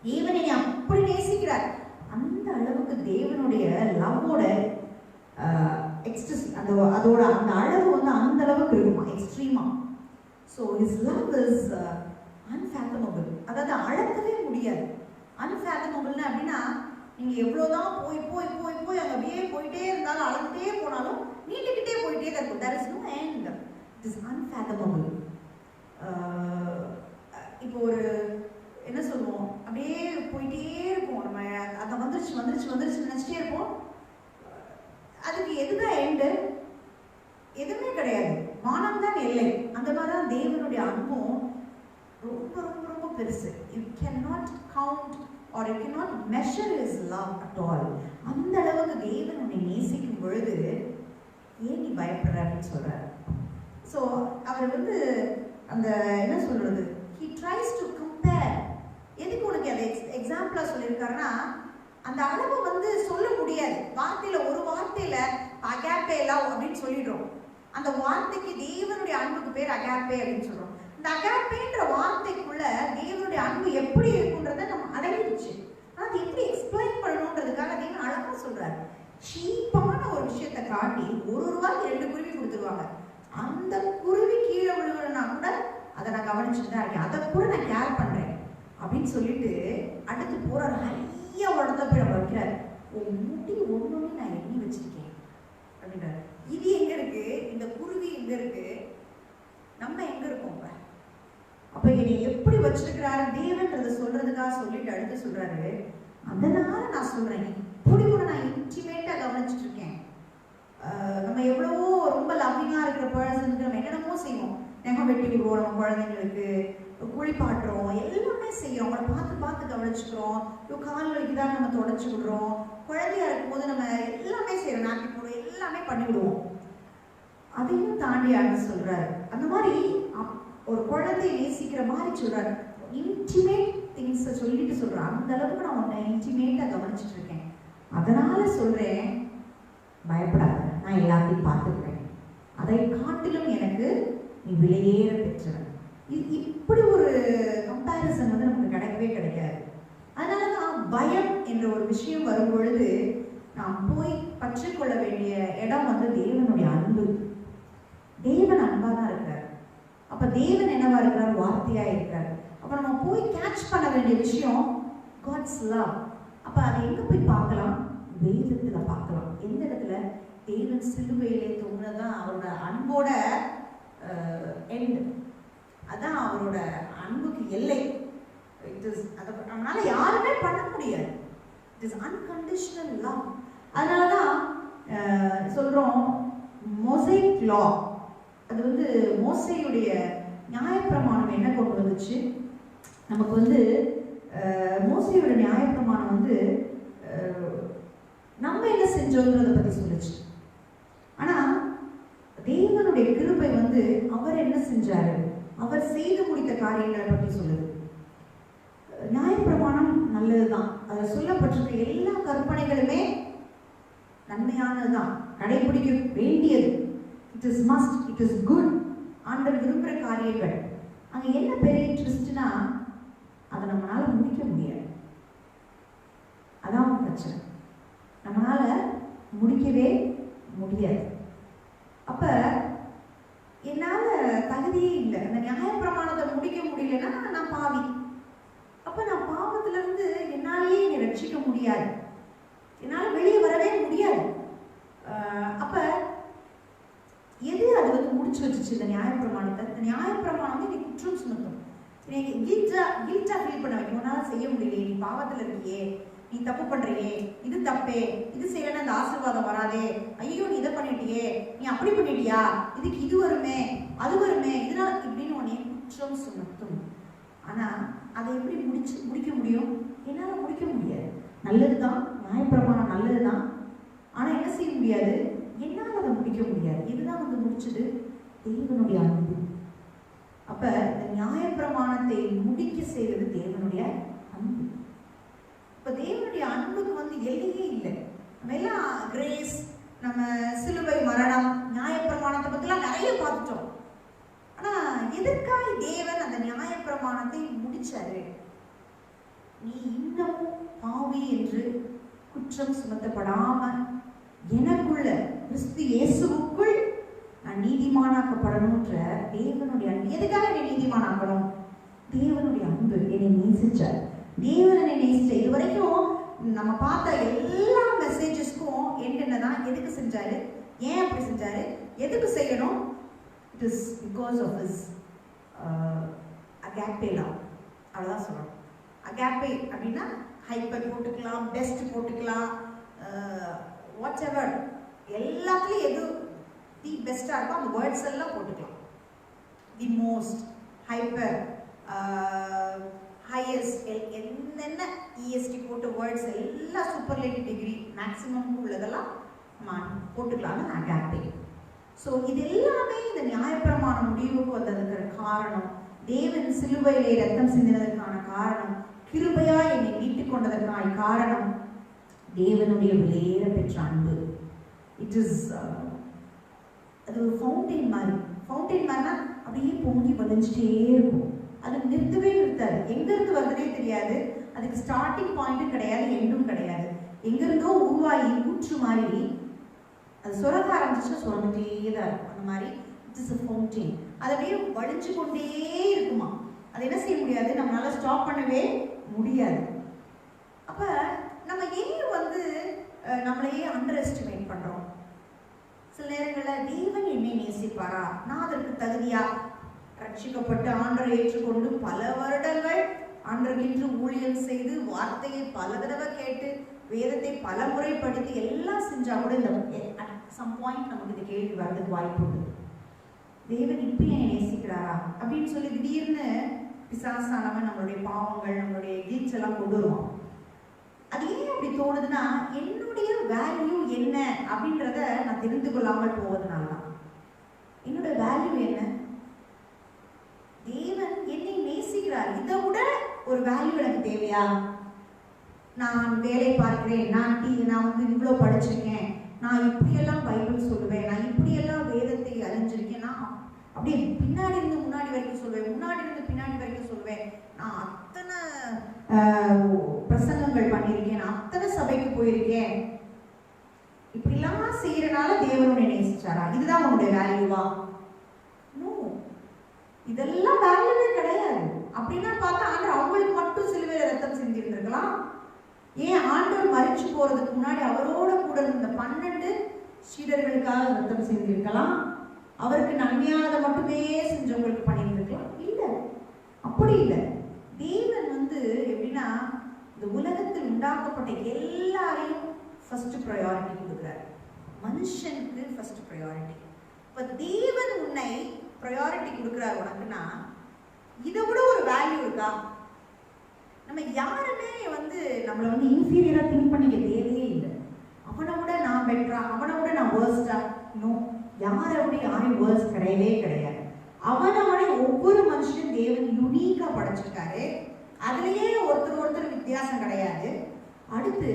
A: தேவன் என்னை அப்படி நேசிக்கிறார். அந்த அளவுக்கு தேவனுடைய லவ்வோட எக்ஸ்ட்ரஸ், அதோட அந்த அளவு அந்த அளவுக்கு இருக்குமா, எக்ஸ்ட்ரீமா. So his love is unfathomable. அதாவது அளக்கவே முடியாது. அன்ஃபேத்தமபிள்னு அப்படின்னா நீங்கள் எவ்வளோதான் போய் போய் போய் போய் அங்கே அப்படியே போயிட்டே இருந்தாலும், அளந்துட்டே போனாலும் நீண்டுக்கிட்டே போயிட்டே தான் இருக்கும். There is no end. It is unfathomable. இப்போ ஒரு என்ன சொல்லுவோம், அப்படியே போயிட்டே இருப்போம். நம்ம அதை வந்துருச்சு வந்துருச்சு வந்துருச்சு நினச்சிட்டே இருப்போம். அதுக்கு எதுதான் எண்டு, எதுவுமே கிடையாது. வானம் தான் எல்லை. அந்த மாதிரி தான் தேவனுடைய அன்பும் ரொம்ப ரொம்ப ரொம்ப பெருசு. You can not count are you can not measure his love at all. அந்த அளவுக்கு தேவன் உன்னை நேசிக்கும் பொழுது ஏன் நீ பயப்படுறாருன்னு சொல்றாரு. ஸோ அவர் அந்த என்ன சொல்றது, he tries to compare. எதுக்கு உனக்கு அதை எக்ஸாம்பிளா சொல்லியிருக்காருன்னா, அந்த அளவு சொல்ல முடியாது. வார்த்தையில ஒரு வார்த்தையில அகாப்பே லவ் அப்படின்னு சொல்லிடுறோம். அந்த வார்த்தைக்கு தேவனுடைய அன்புக்கு பேர் அகாப்பே அப்படின்னு சொல்றோம். இந்த அகாப்பேன்ற வார்த்தைக்குள்ள தேவனுடைய அன்பு எப்படி இருக்குன்றத நம்ம அடங்கிடுச்சு. ஆனால் அது எப்படி எக்ஸ்பிளைன் பண்ணணுன்றதுக்காக தேவன் அழகா சொல்றாரு. சீப்பான ஒரு விஷயத்தை காட்டி ஒரு ரூபாய்க்கு 2 குருவி கொடுத்துருவாங்க. அந்த குருவி கீழே விழுவனா கூட அதை நான் கவனிச்சுட்டு தான் இருக்கேன், அதை கூட நான் கேர் பண்றேன் அப்படின்னு சொல்லிட்டு அடுத்து போறாரு. நிறைய உடத்த போய் நம்ம வைக்கிறார். உன் முடி ஒண்ணு நான் எண்ணி வச்சிருக்கேன் அப்படின்றாரு. இது எங்க இருக்கு, இந்த குருவி எங்க இருக்கு, நம்ம எங்க இருக்கோம்? அப்ப என்னை எப்படி வச்சிருக்கிறாரு தேவன்றதை சொல்றதுக்காக சொல்லிட்டு அடுத்து சொல்றாரு, அதனால நான் சொல்றேன், இப்படி கூட நான் இன்டிமேட்டா கவனிச்சுட்டு இருக்கேன். நம்ம எவ்வளவோ ரொம்ப லவ்விங்கா இருக்கிற பர்சனுக்கு நம்ம என்னென்னமோ செய்வோம். நெகம் வெட்டி விடுவோம், நம்ம குழந்தைங்களுக்கு குளிப்பாட்டுறோம், எல்லாமே செய்யறோம், அவங்கள பார்த்து பார்த்து கவனிச்சுக்கிறோம். கால் வலிக்குதான் நம்ம தொடச்சு விடுறோம். குழந்தையா இருக்கும்போது நம்ம எல்லாமே செய்யறோம், நாட்டி போடுவோம், எல்லாமே பண்ணி விடுவோம். அதையும் தாண்டி ஆண்டு சொல்றாரு, அந்த மாதிரி ஒரு குழந்தையை நேசிக்கிற மாதிரி சொல்றாரு. இன்டிமேட் திங்ஸை சொல்லிட்டு சொல்றாரு, அந்த அளவுக்கு நான் உன்னை இன்டிமேட்டா கவனிச்சுட்டு இருக்கேன். அதனால சொல்றேன், பயப்படாத, நான் எல்லாத்தையும் பார்த்துக்கிறேன். அதை காட்டிலும் எனக்கு நீ விலையேற பெற்றவன். இப்படி ஒரு கம்பேரிசன் நமக்கு கிடைக்கவே கிடைக்காது. அதனாலதான் பயம் என்ற ஒரு விஷயம் வரும் பொழுது நாம் போய் பற்றிக்கொள்ள வேண்டிய இடம் தேவனுடைய அன்பு. தேவன் அன்பா தான் இருக்கிறார். அப்ப தேவன் என்னவா இருக்கிறார், வார்த்தையா இருக்கிறார். அப்ப நம்ம போய் கேட்ச் பண்ண வேண்டிய விஷயம் காட்ஸ் லவ். அப்ப அதை எங்க போய் பார்க்கலாம், வேதத்துல பார்க்கலாம். எந்த இடத்துல, தேவன் சிலுவையிலே தொங்குனதான் அவரோட அன்போட எண்ட், அதான் அவரோட அன்புக்கு எல்லை. அதனால யாருமே பண்ண முடியாது. It is unconditional love. அதனாலதான் சொல்றோம் மோசைக் லா. அது மோசையுடைய நியாயப்பிரமாணம் என்ன கொண்டு வந்துச்சு நமக்கு, மோசையோட நியாயப்பிரமாணம் நம்ம என்ன செஞ்சோங்கிறத பத்தி சொல்லுச்சு. ஆனா தேவனுடைய கிருபை அவர் என்ன செஞ்சாரு, அவர் செய்து முடித்த காரியங்களை பற்றி சொல்லுது. நியாயப்பிரமாணம் நல்லதுதான், அதில் சொல்லப்பட்டிருக்க எல்லா கற்பனைகளுமே நன்மையானதுதான், கடைபிடிக்க வேண்டியது. It is must, it is good. ஆண்டவர் விரும்புகிற காரியங்கள். அங்க என்ன பெரிய ட்விஸ்ட்னா அதை நம்மளால முடிக்க முடியாது. அதான் பிரச்சனை, நம்மளால முடிக்கவே முடியாது. அப்ப என்னால தகுதியே இல்லை, அந்த நியாயப்பிரமாணத்தை முடிக்க முடியலன்னா நான் பாவி. அப்ப நான் பாவத்துல இருந்து என்னாலேயே என்னை ரட்சிக்க முடியாது, என்னால வெளியே வரவே முடியாது. அப்ப எது அது வந்து முடிச்சு வச்சுச்சு இந்த நியாயப்பிரமாணத்தை? இந்த நியாயப்பிரமாணம் வந்து நீ குற்றம் சுமத்தும், நீ கில்ட்டா ஃபீல் பண்ண வைக்கும். உன்னால செய்ய முடியலையே, நீ பாவத்துல இருக்கியே, நீ தப்பு பண்றியே, இது தப்பே, இது செய்யலன்னா அந்த ஆசீர்வாதம் வராதே, ஐயோ நீ இதை பண்ணிட்டியே, நீ அப்படி பண்ணிட்டியா, இதுக்கு இது வருமே அது வருமே, இதனால இப்படின்னு உடனே குற்றம் சுமத்தும். ஆனா அதை எப்படி முடிக்க முடியும்? என்னால முடிக்க முடியாது. நல்லதுதான், நியாயப்பிரமாணம் நல்லதுதான், ஆனா என்ன செய்ய முடியாது, என்னால் அதை முடிக்க முடியாது. இதுதான் வந்து முடிச்சது தேவனுடைய அன்பு. அப்ப இந்த நியாயப்பிரமாணத்தை முடிக்க செய்வது தேவனுடைய அன்பு. இப்ப தேவனுடைய அன்புக்கு வந்து எல்லையே இல்லை. நம்ம எல்லாம் கிரேஸ், நம்ம சிலுவை மரணம், நியாயப்பிரமாணத்தை பத்திலாம் நிறைய பார்த்துட்டோம். ஆனா எதற்காக தேவன் அந்த நியாயப்பிரமாணத்தை முடிச்சாரு? நீ இன்னமும் பாவி என்று குற்றம் சுமத்தப்படாம எனக்குள்ள கிறிஸ்து இயேசுவுக்குள் நான் நீதிமானாக்கப்படணும்ன்ற தேவனுடைய அன்பு. எதுக்காக என்னை நீதிமானாக்கணும்? தேவனுடைய அன்பு. என்னை நேசிச்சார், தேவன் என்னை நேசிச்சார். இது வரைக்கும் நம்ம பார்த்த எல்லா மெசேஜஸ்க்கும் என்னதான், எதுக்கு செஞ்சாரு, ஏன் அப்படி செஞ்சாரு, எதுக்கு செய்யணும்? It is because of his agape love. அவ்வளோதான் சொல்லணும். அகாப்பே அப்படின்னா ஹைப்பர் போட்டுக்கலாம், பெஸ்ட் போட்டுக்கலாம், வாட் எவர், எல்லாத்துலேயும் எது தி பெஸ்ட்டாக இருக்கோ அந்த வேர்ட்ஸ் எல்லாம் போட்டுக்கலாம். தி மோஸ்ட், ஹைப்பர், ஹையஸ்ட், என்னென்ன இஎஸ்டி போட்டு வேர்ட்ஸ் எல்லாம் சூப்பர்லேட்டிவ் டிகிரி மேக்ஸிமம் உள்ளதெல்லாம் நம்ம போட்டுக்கலாம். அகாப்பே. ஸோ இது எல்லாமே இந்த நியாயப்பிரமாண முடிவுக்கு வந்ததுக்கு காரணம், தேவன் சிலுவையிலே ரத்தம் சிந்தினதற்கான காரணம், கிருபையா என்னை மீட்டுக் கொண்டதற்கான காரணம் தேவனுடைய விலையேற பெற்ற அன்பு. இட் இஸ் அது ஒரு ஃபவுண்டைன் மாதிரி. ஃபவுண்டைன் மாதிரினா அப்படியே பொங்கி வலிஞ்சிட்டே இருக்கும், அது நிறுத்தவே நிறுத்தாது. எங்கிருந்து வருதுனே தெரியாது, அதுக்கு ஸ்டார்டிங் பாயிண்ட்டும் கிடையாது, எண்டும் கிடையாது. எங்கிருந்தோ உருவாகி ஊற்று மாதிரி அது சுரக்க ஆரம்பிச்சுன்னா சுரந்துட்டே தான் இருக்கும். அந்த மாதிரி இட் இஸ் அ ஃபவுண்டைன். அது அப்படியே வலிஞ்சு கொண்டே இருக்குமா, அது என்ன செய்ய முடியாது, நம்மளால ஸ்டாப் பண்ணவே முடியாது. அப்ப நம்ம ஏன் வந்து நம்மளையே அண்டர் எஸ்டிமேட் பண்றோம்? சில நேரங்களில் தேவன் என்னை நேசிப்பாரா, நான் அதற்கு தகுதியா, ரட்சிக்கப்பட்டு ஆண்டரை ஏற்றுக்கொண்டு பல வருடங்கள் ஆண்டருக்கென்று ஊழியம் செய்து வார்த்தையை பல தடவை கேட்டு வேதத்தை பல முறை படித்து எல்லாம் செஞ்சா கூட இந்த சம் பாயிண்ட் நமக்கு இந்த கேள்வி வர்றதுக்கு வாய்ப்பு உண்டு. தேவன் இப்படி என்னை நேசிக்கிறாரா அப்படின்னு சொல்லி திடீர்னு பிசாசானவன் நம்மளுடைய பாவங்கள், நம்மளுடைய கில்ட்ஸ் எல்லாம் கொண்டு வருவான். அது ஏன் அப்படி தோணுதுன்னா, என்னுடைய வேல்யூ என்ன அப்படின்றத நான் தெரிந்து கொள்ளாமல் போவதனால தான். என்னோட வேல்யூ என்ன? தேவன் என்னை நேசிக்கிறார், இதை விட ஒரு வேல்யூ எனக்கு தேவையா? நான் வேலை பார்க்கிறேன், நான் வந்து இவ்வளோ படிச்சிருக்கேன், நான் இப்படியெல்லாம் பைபிள் சொல்லுவேன், நான் இப்படியெல்லாம் வேதத்தை அறிஞ்சிருக்கேன், நான் அப்படியே பின்னாடி இருந்து முன்னாடி வரைக்கும் சொல்லுவேன், முன்னாடி இருந்து பின்னாடி வரைக்கும் சொல்லுவேன், நான் அத்தனை பிரசங்கங்கள் பண்ணியிருக்கேன், நான் அத்தனை சபைக்கு போயிருக்கேன், இப்படிலாம் செய்யறதுனால தேவனுடைய நேசிச்சாரா? இதுதான் உன்னுடைய வேல்யூவா? நோ, இதெல்லாம் வேல்யூவே கிடையாது. அப்படின்னா பார்த்தா ஆண்டவர் அவங்களுக்கு மட்டும் சிலுவையில ரத்தம் செஞ்சிருந்திருக்கலாம். ஏன் ஆண்டவர் மரிச்சு போறதுக்கு முன்னாடி அவரோட கூட இருந்த 12 சீடர்களுக்காக ரத்தம் செஞ்சிருக்கலாம். அவருக்கு நன்மையானதை மட்டுமே செஞ்சவங்களுக்கு பண்ணியிருந்திருக்கலாம். இல்லை, அப்படி இல்லை. தேவன் வந்து எப்படின்னா, இந்த உலகத்தில் உண்டாக்கப்பட்ட எல்லாரையும் ஃபர்ஸ்ட் ப்ரையாரிட்டி கொடுக்குறாரு, மனுஷனுக்கு ஃபர்ஸ்ட் ப்ரையாரிட்டி. இப்போ தேவன் உன்னை ப்ரையாரிட்டி கொடுக்குறாரு உனக்குன்னா, இதை விட ஒரு வேல்யூ இருக்கா? நம்ம யாருமே வந்து நம்மளை வந்து இன்ஃபீரியராக திங்க் பண்ணிக்க தேவையே இல்லை. அவனை விட நான் பெட்டரா, அவனை விட நான் வேர்ஸ்டா? நோ, யாரை விட யாரையும் வேர்ஸ்ட் கிடையவே கிடையாது. அவனவனை ஒவ்வொரு மனுஷனும் தேவன் யூனிக்கா படைச்சிருக்காரு. அதுலயே ஒருத்தர் வித்தியாசம் கிடையாது. அடுத்து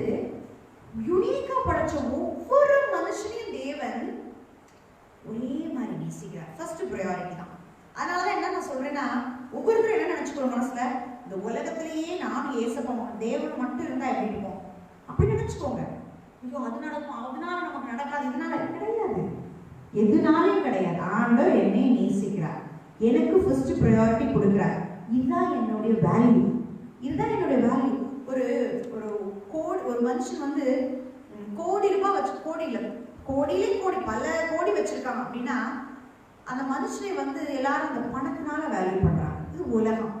A: யூனிக்கா படைச்ச ஒவ்வொரு மனுஷனையும் தேவன் ஒரே மாதிரி நேசிக்கிறார். ஃபர்ஸ்ட் ப்ரையாரிட்டி தான். அதனாலதான் என்ன நான் சொல்றேன்னா, நினைச்சுக்கோ மனசுல, இந்த உலகத்திலேயே நானும் ஏசப்போம் தேவன் மட்டும் இருந்தா எப்படி இருக்கும் அப்படி நினைச்சுக்கோங்க. ஐயோ அது நடக்கும், அதனால நமக்கு நடக்காது, இதனால கிடையாது, எதுனாலும் கிடையாது. ஆண்டவர் என்னை நேசிக்கிறார், எனக்கு ஃபர்ஸ்ட் ப்ரையாரிட்டி கொடுக்கிறார். இதுதான் என்னுடைய வேல்யூ, இதுதான் என்னுடைய வேல்யூ. ஒரு ஒரு மனுஷன் வந்து கோடி ரூபாய் வச்சு, கோடி இல்லை கோடியிலே கோடி பல கோடி வச்சிருக்காங்க அப்படின்னா அந்த மனுஷனை வந்து எல்லாரும் அந்த பணத்தினால வேல்யூ பண்றாங்க. இது உலகம்.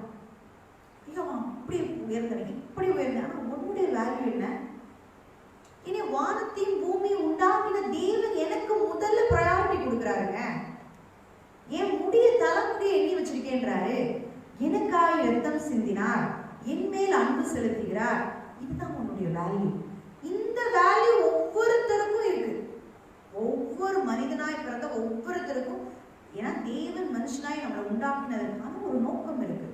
A: இல்லவா இப்படி உயர்ந்தவங்க இப்படி உயர்ந்த, ஆனா உன்னுடைய வேல்யூ என்ன? இனி வானத்தையும் பூமியும் உண்டாக்கின தேவன் எனக்கு முதல்ல ப்ரையாரிட்டி கொடுக்குறாருங்க. என் முடிய தலைமுடிய எண்ணி வச்சிருக்கேன்றாரு, எனக்காய் ரத்தம் சிந்தினார், என் மேல் அன்பு செலுத்துகிறார். இதுதான் உன்னுடைய வேல்யூ. இந்த வேல்யூ ஒவ்வொருத்தருக்கும் இருக்கு, ஒவ்வொரு மனிதனாய் பிறந்த ஒவ்வொருத்தருக்கும். ஏன்னா தேவன் மனுஷனாய் நம்மளை உண்டாக்கினதுக்கான ஒரு நோக்கம் இருக்கு.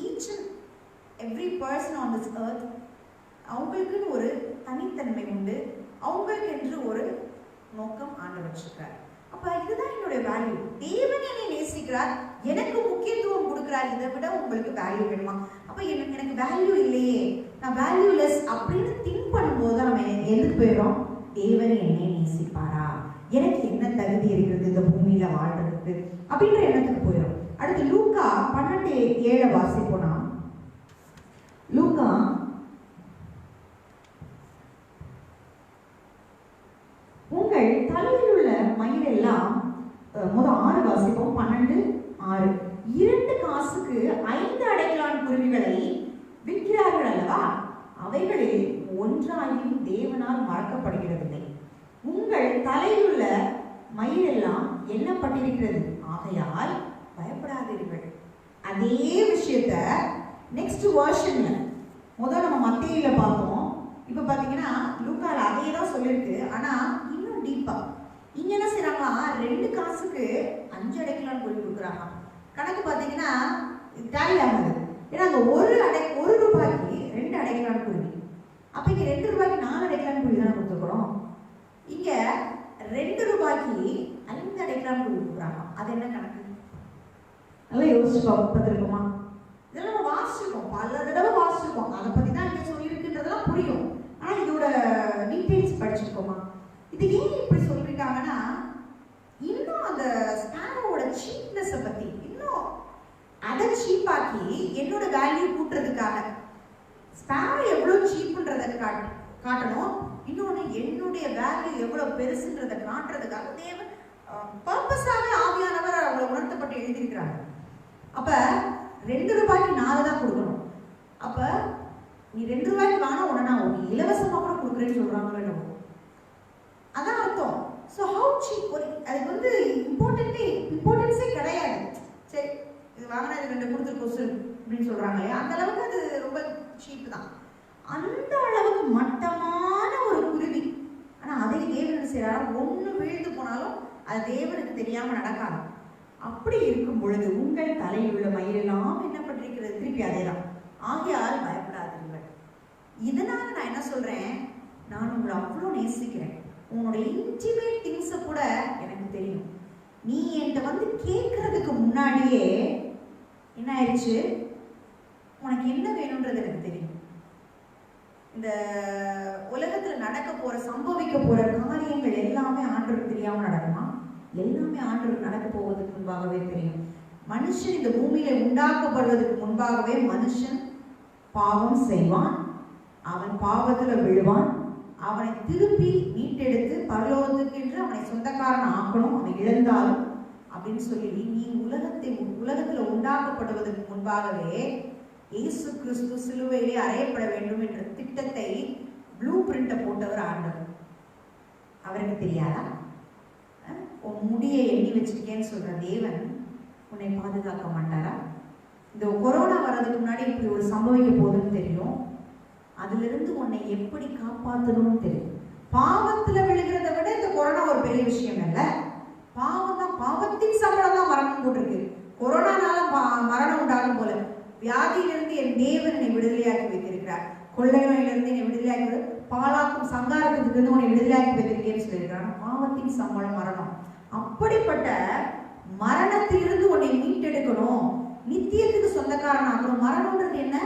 A: Each and every person on this earth அவங்களுக்குன்னு ஒரு தனித்தன்மை உண்டு, அவங்களுக்கு என்று ஒரு நோக்கம் ஆண்டவர் வச்சிருக்கார். அப்ப இதுதான் என்னுடைய வேல்யூ. தேவன் என்னை நேசிக்கிறார், எனக்கு முக்கியத்துவம் கொடுக்கிறார், இதை விட உங்களுக்கு வேல்யூ வேணுமா? அப்ப எனக்கு வேல்யூ இல்லையே, நான் வேல்யூலெஸ் அப்படின்னு திங்க் பண்ணும்போது நம்ம எதுக்கு போயிடும்? தேவன் என்னை நேசிப்பாரா, எனக்கு என்ன தகுதி இருக்கிறது இந்த பூமியில வாழ்றதுக்கு அப்படின்ற எண்ணத்துக்கு போயிடும். அடுத்து லூக்கா 12:7 வாசிப்போனா, லூக்கா உங்கள் தலையில் உள்ள மயிரெல்லாம், முதல் 6 வாசிப்போம், 12:6. 2 காசுக்கு 5 அடைக்கலான் குருவிகளை விற்கிறார்கள் அல்லவா, அவைகளில் ஒன்றாயும் தேவனால் மறக்கப்படுகிறதில்லை. உங்கள் தலையில் உள்ள மயிரெல்லாம் எண்ணப்பட்டிருக்கிறது, ஆகையால் பயப்படாதீர்கள். அதே விஷயத்த நெக்ஸ்ட் வெர்ஷன்ல முதல் நம்ம மத்தேயில பார்த்தோம், இப்ப பாத்தீங்கன்னா லூக்கால அதே தான் சொல்லிருக்கு, ஆனா இன்னும் டீப்பா. இங்க என்ன செய்யறாங்களா, 2 காசுக்கு 5 அடைக்கலான் குருவி கொடுக்குறாங்க. கணக்கு பாத்தீங்கன்னா டேலி ஆகுது. ஏன்னா அங்க 1 ரூபாய்க்கு 2 அடைக்கலான் குருவி, அப்ப இங்க 2 ரூபாய்க்கு 4 அடைக்கலான் குருவி தானே கொடுத்துருக்கோம். இங்க 2 ரூபாய்க்கு 5 அடைக்கலான் குருவி கொடுக்குறாங்க. அது என்ன கணக்கு? நல்லா யோசிச்சு பார்த்துருக்கோமா? இதெல்லாம் நம்ம வாசிச்சிருக்கோம், பல தடவை வாசிச்சிருக்கோம், அதை பத்தி தான் இங்க சொல்லியிருக்குன்றதெல்லாம் புரியும். ஆனா இதோட டீடைல்ஸ் படிச்சிருக்கோமா? இது ஏன் இப்படி சொல்லிருக்காங்கன்னா, இன்னும் அந்த ஸ்பேரோட சீப்னஸை பத்தி இன்னும் அதை சீப்பாக்கி என்னோட வேல்யூ கூட்டுறதுக்காக, ஸ்பேரோ எவ்வளவு சீப்புன்றதை காட்டணும், இன்னொன்று என்னுடைய வேல்யூ எவ்வளவு பெருசுன்றதை காட்டுறதுக்காக தேவன் பர்பஸாவே ஆவியானவர் அவங்களை உணர்த்தப்பட்டு எழுதியிருக்கிறாங்க. அப்ப 2 ரூபாய்க்கு 4 தான் கொடுக்கணும். அப்ப நீ 2 ரூபாய்க்கு வாங்க உடனே உனக்கு இலவசமா கூட கொடுக்குறேன்னு சொல்றாங்களோ, அதான் அர்த்தம். ஸோ ஹவு சீப், அதுக்கு வந்து இம்பார்ட்டன்ஸே கிடையாது. சரி இது வாங்கினா இது 2 கொடுத்துருக்கோம் அப்படின்னு சொல்றாங்க இல்லையா, அந்த அளவுக்கு அது ரொம்ப சீப்பு தான். அந்த அளவுக்கு மட்டமான ஒரு குருவி. ஆனா அதை தேவன் செய்யறாரு, ஒண்ணு வீழ்ந்து போனாலும் அது தேவனுக்கு தெரியாம நடக்காது. அப்படி இருக்கும் பொழுது உங்கள் தலையில் உள்ள மயிரெல்லாம் என்ன பட்டிருக்கிறது, திருப்பி அதேதான், ஆகையால் பயப்படாதீர்கள். இதனால நான் என்ன சொல்றேன், நான் உங்களை அவ்வளோ நேசிக்கிறேன், உன்னுடைய இன்டிமேட் திங்ஸை கூட எனக்கு தெரியும். நீ என்கிட்ட வந்து கேட்கறதுக்கு முன்னாடியே என்ன ஆயிடுச்சு, உனக்கு என்ன வேணும்ன்றது எனக்கு தெரியும். இந்த உலகத்துல நடக்க போற சம்பவிக்க போற காரியங்கள் எல்லாமே ஆண்டவருக்கு தெரியாம நடக்குமா? எல்லாமே ஆண்டவருக்கு நடக்க போவதற்கு முன்பாகவே தெரியும். மனுஷன் இந்த பூமியில உண்டாக்கப்படுவதற்கு முன்பாகவே மனுஷன் பாவம் செய்வான், அவன் பாவத்துல விழுவான், அவனை திருப்பி மீட்டெடுத்து பரலோகத்துக்கு என்று அவனை சொந்தக்காரன் ஆக்கணும், அவனை இழந்தாலும் அப்படின்னு சொல்லி நீ உலகத்துல உண்டாக்கப்படுவதற்கு முன்பாகவே இயேசு கிறிஸ்து சிலுவையிலே அறையப்பட வேண்டும் என்ற திட்டத்தை ப்ளூ பிரிண்ட்டை போட்டவர் ஆண்டவர். அவருக்கு தெரியாதா? உன் முடியை எண்ணி வச்சிருக்கேன்னு சொல்ற தேவன் உன்னை பாதுகாக்க மாட்டாரா? இந்த கொரோனா வர்றதுக்கு முன்னாடி இப்படி ஒரு சம்பவிக்க போகுதுன்னு தெரியும், அதுல இருந்து உன்னை எப்படி காப்பாற்றணும்னு தெரியும். பாவத்துல விழுகிறத விட இந்த கொரோனா ஒரு பெரிய விஷயம் இல்ல. பாவம் தான், பாவத்தின் சம்பளம் தான் மரணம் போட்டிருக்கு. கொரோனானால மரணம் உண்டாகும் போல வியாதியிலிருந்து என் தேவன் என்னை விடுதலையாக்கி வைத்திருக்கிறார், கொள்ளை நோயிலிருந்து என்னை விடுதலையாக்கி, பாலாக்கும் சங்காரத்திலிருந்து உன்னை விடுதலையாக்கி வைத்திருக்கேன்னு சொல்லியிருக்கிறான். பாவத்தின் சம்பளம் மரணம். அப்படிப்பட்ட மரணத்திலிருந்து உன்னை மீட்டெடுக்கணும், நித்தியத்துக்கு சொந்தக்காரன் ஆகணும். மரணம்ன்றது என்ன?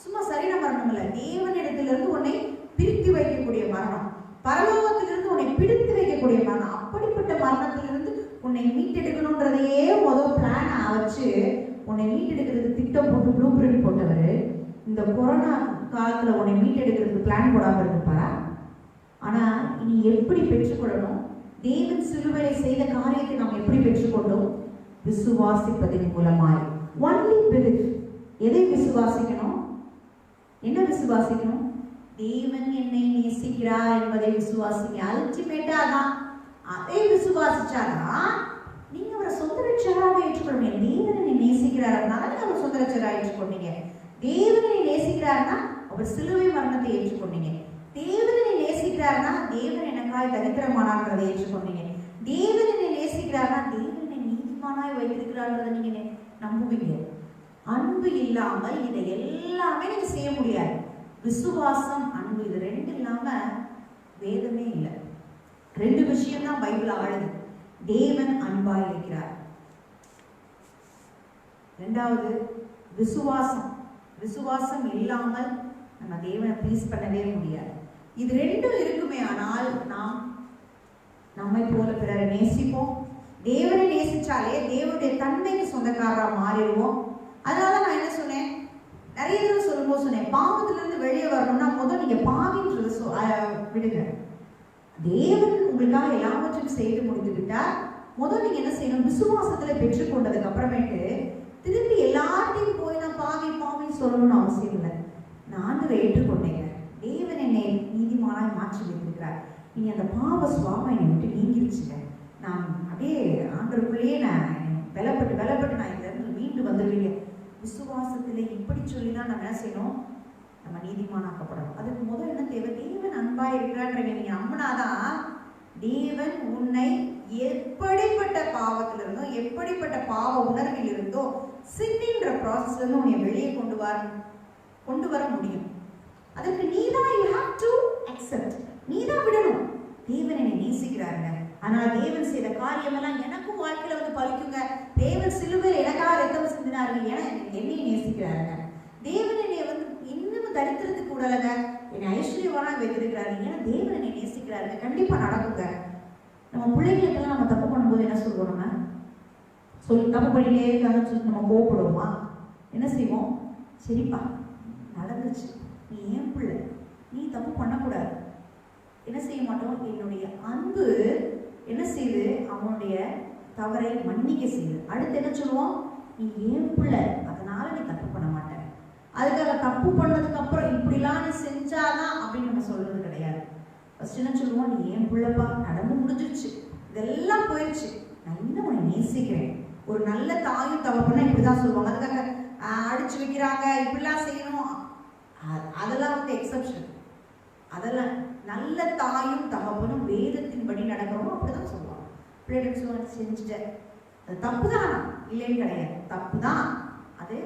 A: சும்மா சரியான மரணம் இல்லை. தேவனிடத்திலிருந்து உன்னை பிரித்து வைக்கக்கூடிய மரணம், பரலோகத்திலிருந்து உன்னை பிடித்து வைக்கக்கூடிய மரணம். அப்படிப்பட்ட மரணத்திலிருந்து உன்னை மீட்டெடுக்கணும்ன்றதையே முதல் பிளான் வச்சு உன்னை மீட்டெடுக்கிறதுக்கு திட்டம் போட்டு ப்ளூ பிரிண்ட் போட்டவர் இந்த கொரோனா காலத்துல உன்னை மீட்டெடுக்கிறதுக்கு பிளான் போடாம இருப்பாரா? ஆனா இனி எப்படி பெற்றுக்கொள்ளணும்? தேவன் சிலுவையை செய்த காரியத்தை நாம் எப்படி பெற்றுக்கொண்டோம்? விசுவாசிப்பதன் மூலமாய். Only believe. எதை விசுவாசிக்கணும்? என்ன விசுவாசிக்கணும்? தேவன் என்னை நேசிக்கிறார் என்பதை விசுவாசிங்க. அல்டிமேட்டா தான். அதை விசுவாசிச்சாதான் நீங்க அவரை சொந்த ரட்சகராக ஏற்றுக்கொள்வீங்க. தேவன் என்னை நேசிக்கிறார், அதனால அவர் சொந்த ரட்சகராக ஏற்றுக்கொண்டீங்க. தேவனை நேசிக்கிறார்னா அவர் சிலுவை மரணத்தை ஏற்றுக்கொண்டீங்க. தேவனை நேசிக்கிறார்னா தேவன் எனக்காய் தரித்திரமானான்றதை ஏற்றுக்கொண்டீங்க. தேவனை நேசிக்கிறார்னா தேவனை நீதிமானாய் வைத்திருக்கிறார்ன்றதை நீங்க நம்புவீங்க. அன்பு இல்லாமல் இதை எல்லாமே நீங்க செய்ய முடியாது. விசுவாசம், அன்பு, இது ரெண்டு இல்லாம வேதமே இல்லை. ரெண்டு விஷயம் தான் பைபிள் ஆளுது. தேவன் அன்பாய் இருக்கிறார். இரண்டாவது விசுவாசம். விசுவாசம் இல்லாமல் நம்ம தேவனை ப்ளீஸ் பண்ணவே முடியாது. இது ரெண்டும் இருக்குமே ஆனால் நாம் நம்மை போல பிறரை நேசிப்போம். தேவனை நேசிச்சாலே தேவனுடைய தன்மைக்கு சொந்தக்காரராக மாறிடுவோம். அதனால நான் என்ன சொன்னேன், நிறைய தடவை சொல்லும்போது சொன்னேன், பாவத்திலிருந்து வெளியே வரணும்னா முதல் நீங்க பாவின்றத விடுங்க. தேவன் உங்களுக்காக எல்லாவற்றையும் செய்து முடித்து விட்டார். முதல் நீங்க என்ன செய்யணும்? விசுவாசத்துல பெற்றுக்கொண்டதுக்கு அப்புறமேட்டு திரும்பி எல்லாத்தையும் போய் நான் பாவின்னு சொல்லணும்னு அவசியம் இல்லை. நான் ஏற்றுக்கொண்டேங்க, தேவன் என்னை நீதிமானாய் மாற்றி வைத்திருக்கிறார். இனி அந்த பாவ சுவாமம் என்னை விட்டு நீங்கிருச்சுங்க. நான் அப்படியே ஆண்டவருக்குள்ளேயே நான் பலப்பட்டு நான் இந்த இடத்துல மீண்டு வந்துடுவீங்க. விசுவாசத்துல இப்படி சொல்லிதான் நம்ம என்ன செய்யணும்? நம்ம நீதிமானாக்கப்படணும். அதுக்கு முதல் என்ன தேவை? தேவன் அன்பா இருக்கிறான்ற நீங்க நம்பினாதான் தேவன் உன்னை எப்படிப்பட்ட பாவத்துல இருந்தோ, எப்படிப்பட்ட பாவ உணர்வில் இருந்தோ, சின்னின்ற ப்ராசஸ்ல இருந்து உன்னை வெளியே கொண்டு வர முடியும். அதுக்கு நீதான் you have to accept. நீதான் விடணும். தேவன் என்னை நேசிக்கிறாருங்க, ஆனா தேவன் செய்த காரியம் எல்லாம் எனக்கும் வாழ்க்கையில வந்து பலிக்குங்க. தேவன் சிலுவையில் எனக்காக ரத்தம் சிந்தினாருங்க, ஏன்னா என்னையை நேசிக்கிறாருங்க. தேவன் என்னை வந்து இன்னும் தரித்திரத்துக்கு விடலைங்க, என்னை ஐஸ்வர்யவானாக வைத்திருக்கிறாரு, ஏன்னா தேவன் என்னை நேசிக்கிறாருங்க. கண்டிப்பா நடக்குங்க. நம்ம பிள்ளைங்களுக்கெல்லாம் நம்ம தப்பு பண்ணும்போது என்ன சொல்லுவோம்? நம்ம தப்பு பண்ணிட்டே இருக்காங்கன்னு சொல்லி நம்ம கோவப்படுவோமா? என்ன செய்வோம்? சரிப்பா நடந்துச்சு, நீ ஏன் பிள்ளை, நீ தப்பு பண்ணக்கூடாது. என்ன செய்ய மாட்டோம்? என்னுடைய அன்பு என்ன செய்யுது? அவனுடைய தவறை மன்னிக்க செய்யுது. அடுத்து என்ன சொல்லுவோம்? நீ ஏன் பிள்ளை, அதனால நீ தப்பு பண்ண மாட்டேன். அதுக்காக தப்பு பண்ணதுக்கு அப்புறம் இப்படிலாம் நீ செஞ்சாதான் அப்படின்னு நம்ம சொல்றது கிடையாது. ஃபர்ஸ்ட் என்ன சொல்லுவோம்? நீ ஏன் பிள்ளைப்பா, நடந்து முடிஞ்சிருச்சு, இதெல்லாம் போயிடுச்சு, நான் இன்னும் உன்னை நேசிக்கிறேன். ஒரு நல்ல தாயும் தகப்பனா இப்படிதான் சொல்லுவாங்க. அதுக்காக அடிச்சு வைக்கிறாங்க, இப்படிலாம் செய்யணும், அதெல்லாம் வந்து எக்ஸப்ஷன். அதெல்லாம் நல்ல தாயும் தகப்பனும் வேதத்தின்படி நடக்கிறோம் அப்படிதான் சொல்லுவாங்க. பிள்ளைகளுக்கு சொல்லுவாங்க, செஞ்சுட்டேன், அது தப்பு தான், இல்லைன்னு கிடையாது, தப்பு தான், அது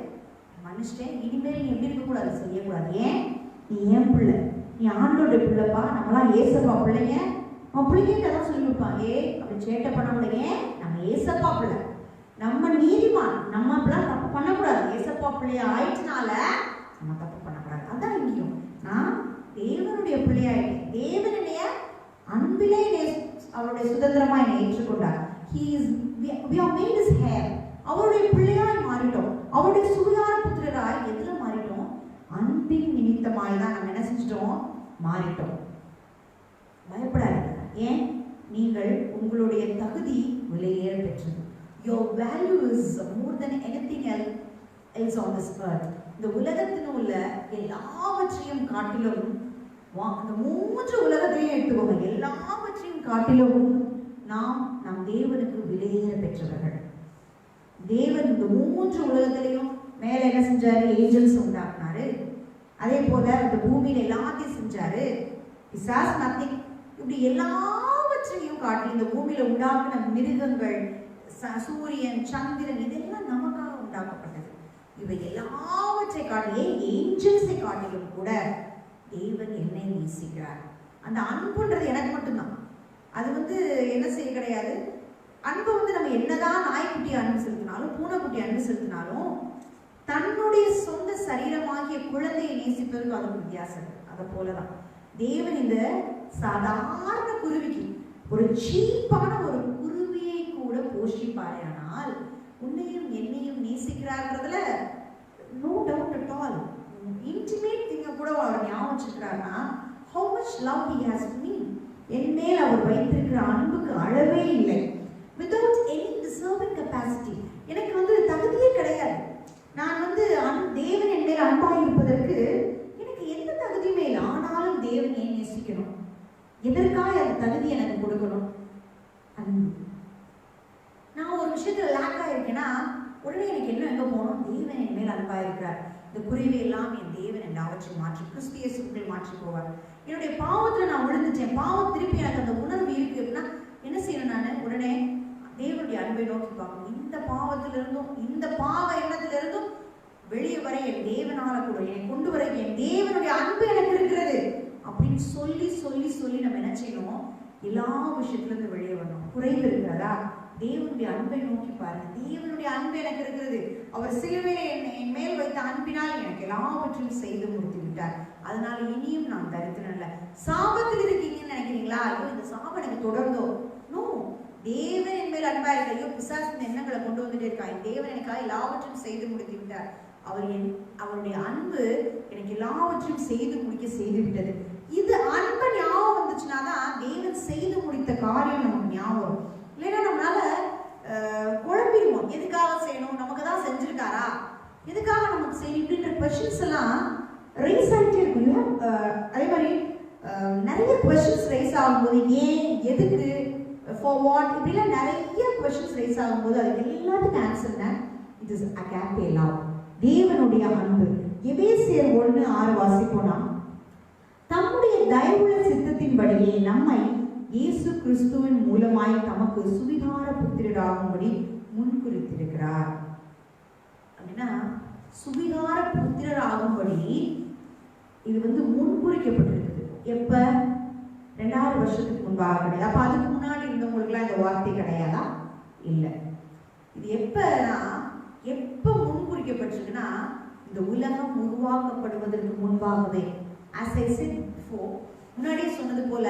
A: மனுஷன், இனிமேல் நீ எப்படி இருக்கக்கூடாது, செய்யக்கூடாது. ஏன்? நீ ஏன் பிள்ளை, நீ ஆண்டோட பிள்ளைப்பா, நம்மளாம் ஏசப்பா பிள்ளைங்க. அவன் பிள்ளைங்க அதான் சொல்லி கொடுப்பாங்க, அப்படி சேட்டை பண்ண முடிய, நம்ம ஏசப்பா பிள்ளை, நம்ம நீதிமான், நம்ம அப்படிலாம் தப்பு பண்ணக்கூடாது. ஏசப்பா பிள்ளைய ஆயிடுச்சுனால நம்ம தப்பு பண்ணக்கூடாது. அதான் இங்கேயும் நான் தேவனுடைய பிள்ளையாயிட்டேன். தேவன் என்னைய அன்பிலே அவருடைய சுதந்திரமா என்னை ஏற்றுக்கொண்டார். we are made his hair. அவருடைய பிள்ளையாய் மாறிட்டோம். அவருடைய சுயார புத்திரராய் எதுல மாறிட்டோம்? அன்பின் நிமித்தமாய் தான் நம்ம என்ன செஞ்சிட்டோம்? மாறிட்டோம். பயப்படாதீங்க. ஏன்? நீங்கள் உங்களுடைய தகுதி விலையேற பெற்றது. Your value is more than anything else on this earth. இந்த உலகத்தில் உள்ள எல்லாவற்றையும் காட்டிலும், அந்த மூன்று உலகத்தையும் எடுத்துக்கோங்க, எல்லாவற்றையும் காட்டிலும் நாம் நம் தேவனுக்கு விலையேற பெற்றவர்கள். தேவன் இந்த மூன்று உலகத்திலையும் மேல என்ன செஞ்சாரு? ஏஞ்சல்ஸ் உண்டாக்குனாரு. அதே போல இந்த பூமியில எல்லாத்தையும் செஞ்சாரு. பிசாஸ் நத்திங். இப்படி எல்லாவற்றையும் காட்டி இந்த பூமியில உண்டாக்குன மிருகங்கள், சூரியன், சந்திரன், இதெல்லாம் நமக்காக உண்டாக்கப்பட்டது. இவை எல்லாவற்றை காட்டிலே ஏஞ்சல்ஸை காட்டிலும் கூட தேவன் என்னை நேசிக்கிறார். அந்த அன்புன்றது எனக்கு மட்டும்தான். அது வந்து என்ன செய்ய கிடையாது. அன்பு வந்து நம்ம என்னதான் நாய்க்குட்டி அன்பு செலுத்தினாலும் செலுத்தினாலும், பூனைக்குட்டி அன்பு செலுத்தினாலும், தன்னுடைய சொந்த சரீரமாகிய குழந்தையை நேசிப்பதற்கு அதுக்கு வித்தியாசம். அதை போலதான் தேவன் இந்த சாதாரண குருவிக்கு, ஒரு சீப்பான ஒரு குருவியை கூட போஷிப்பாரையானால் உன்னையும் என்னையும் நேசிக்கிறார்ன்றதுல no doubt at all. Intimate திங்க கூட அவர் ஞாபகம் வச்சுக்கிறாருன்னா, how much love he has for me. என் மேல் அவர் வைத்திருக்கிற அன்புக்கு அளவே இல்லை. without any deserving capacity. எனக்கு வந்து தகுதியே கிடையாது. நான் வந்து தேவன் என் மேல் அன்பாக இருப்பதற்கு எனக்கு எந்த தகுதியுமே இல்லை. ஆனாலும் தேவன் ஏன் நேசிக்கணும்? எதற்காக அந்த தகுதி எனக்கு கொடுக்கணும்? அன்பு. நான் ஒரு விஷயத்துல லேக் ஆயிருக்கேன்னா உடனே எனக்கு என்ன எங்க போகணும்? தேவன் என் மேல் அன்பா இருக்கிறார். இந்த குறைவை எல்லாம் என் தேவன் என் அவற்றை மாற்றி கிறிஸ்து இயேசுக்குள் மாற்றி போவார். என்னுடைய பாவத்துல நான் விழுந்துட்டேன், பாவம் திருப்பி எனக்கு அந்த உணர்வு இருக்கு அப்படின்னா என்ன செய்யணும்? நான் உடனே தேவனுடைய அன்பை நோக்கி பார்க்கணும். இந்த பாவத்திலிருந்தும் இந்த பாவ எண்ணத்திலிருந்தும் வெளியே வர என் தேவனால கூட என்னை கொண்டு வர என் தேவனுடைய அன்பு எனக்கு இருக்கிறது அப்படின்னு சொல்லி சொல்லி சொல்லி நம்ம என்ன செய்யணும்? எல்லா விஷயத்துல இருந்து வெளியே வரணும். குறைவு இருக்கிறதா? தேவனுடைய அன்பை நோக்கி பாருங்க. தேவனுடைய அன்பு எனக்கு இருக்கிறது. அவர் சிலுவையிலே என் மேல் வைத்த அன்பினால் எனக்கு எல்லாவற்றையும் செய்து முடித்து விட்டார். அதனால இனியும் நான் தரித்திரன் அல்ல. சாபத்தில் இருக்கீங்கன்னு நினைக்கிறீங்களா? ஐயோ இந்த சாபம் எனக்கு தொடர்ந்தோ? நோ, தேவன் என் மேல் அன்பா இருக்க. ஐயோ பிசாசின் எண்ணங்களை கொண்டு வந்துட்டே இருக்கான். தேவன் எனக்காக எல்லாவற்றையும் செய்து முடித்து விட்டார். அவருடைய அன்பு எனக்கு எல்லாவற்றையும் செய்து முடிக்க செய்து விட்டது. இது அன்பு ஞாபகம் வந்துச்சுன்னா தான் தேவன் செய்து முடித்த காரியம் நமக்கு ஞாபகம். இல்லைன்னா நம்மளால குழம்பிடுவோம். எதுக்காக செய்யணும்? நமக்கு தான் செஞ்சிருக்காரா? எதுக்காக நமக்கு செய்யணும்? இப்படின்ற கொஸ்டின்ஸ் எல்லாம் ரைஸ் ஆகிட்டே இருக்கும். அதே மாதிரி நிறைய கொஸ்டின்ஸ் ரைஸ் ஆகும்போது ஏன், எதுக்கு, ஃபார் வாட், இப்படிலாம் நிறைய கொஸ்டின்ஸ் ரைஸ் ஆகும்போது அதுக்கு எல்லாத்துக்கும் ஆன்சர் என்ன? இட் இஸ் அகாப்பே லவ், தேவனுடைய அன்பு. எபேசியர் 1:6 வாசிப்போனா, தம்முடைய தயவுள்ள சித்தத்தின்படியே நம்மை இயேசு கிறிஸ்துவின் மூலமாய் தமக்கு சுவிகார புத்திரராகும்படி முன்குறித்திருக்கிறார். அப்படின்னா சுவிகார புத்திரராகும்படி இது வந்து முன்குறிக்கப்பட்டிருக்குது. எப்ப? 2000 வருஷத்துக்கு முன்பாக கிடையாது. அப்ப அதுக்கு முன்னாடி இருந்தவங்களுக்குலாம் இந்த வார்த்தை கிடையாதா? இல்லை. இது எப்ப முன்குறிக்கப்பட்டிருக்குன்னா, இந்த உலகம் உருவாக்கப்படுவதற்கு முன்பாகவே. as I said before, முன்னாடியே சொன்னது போல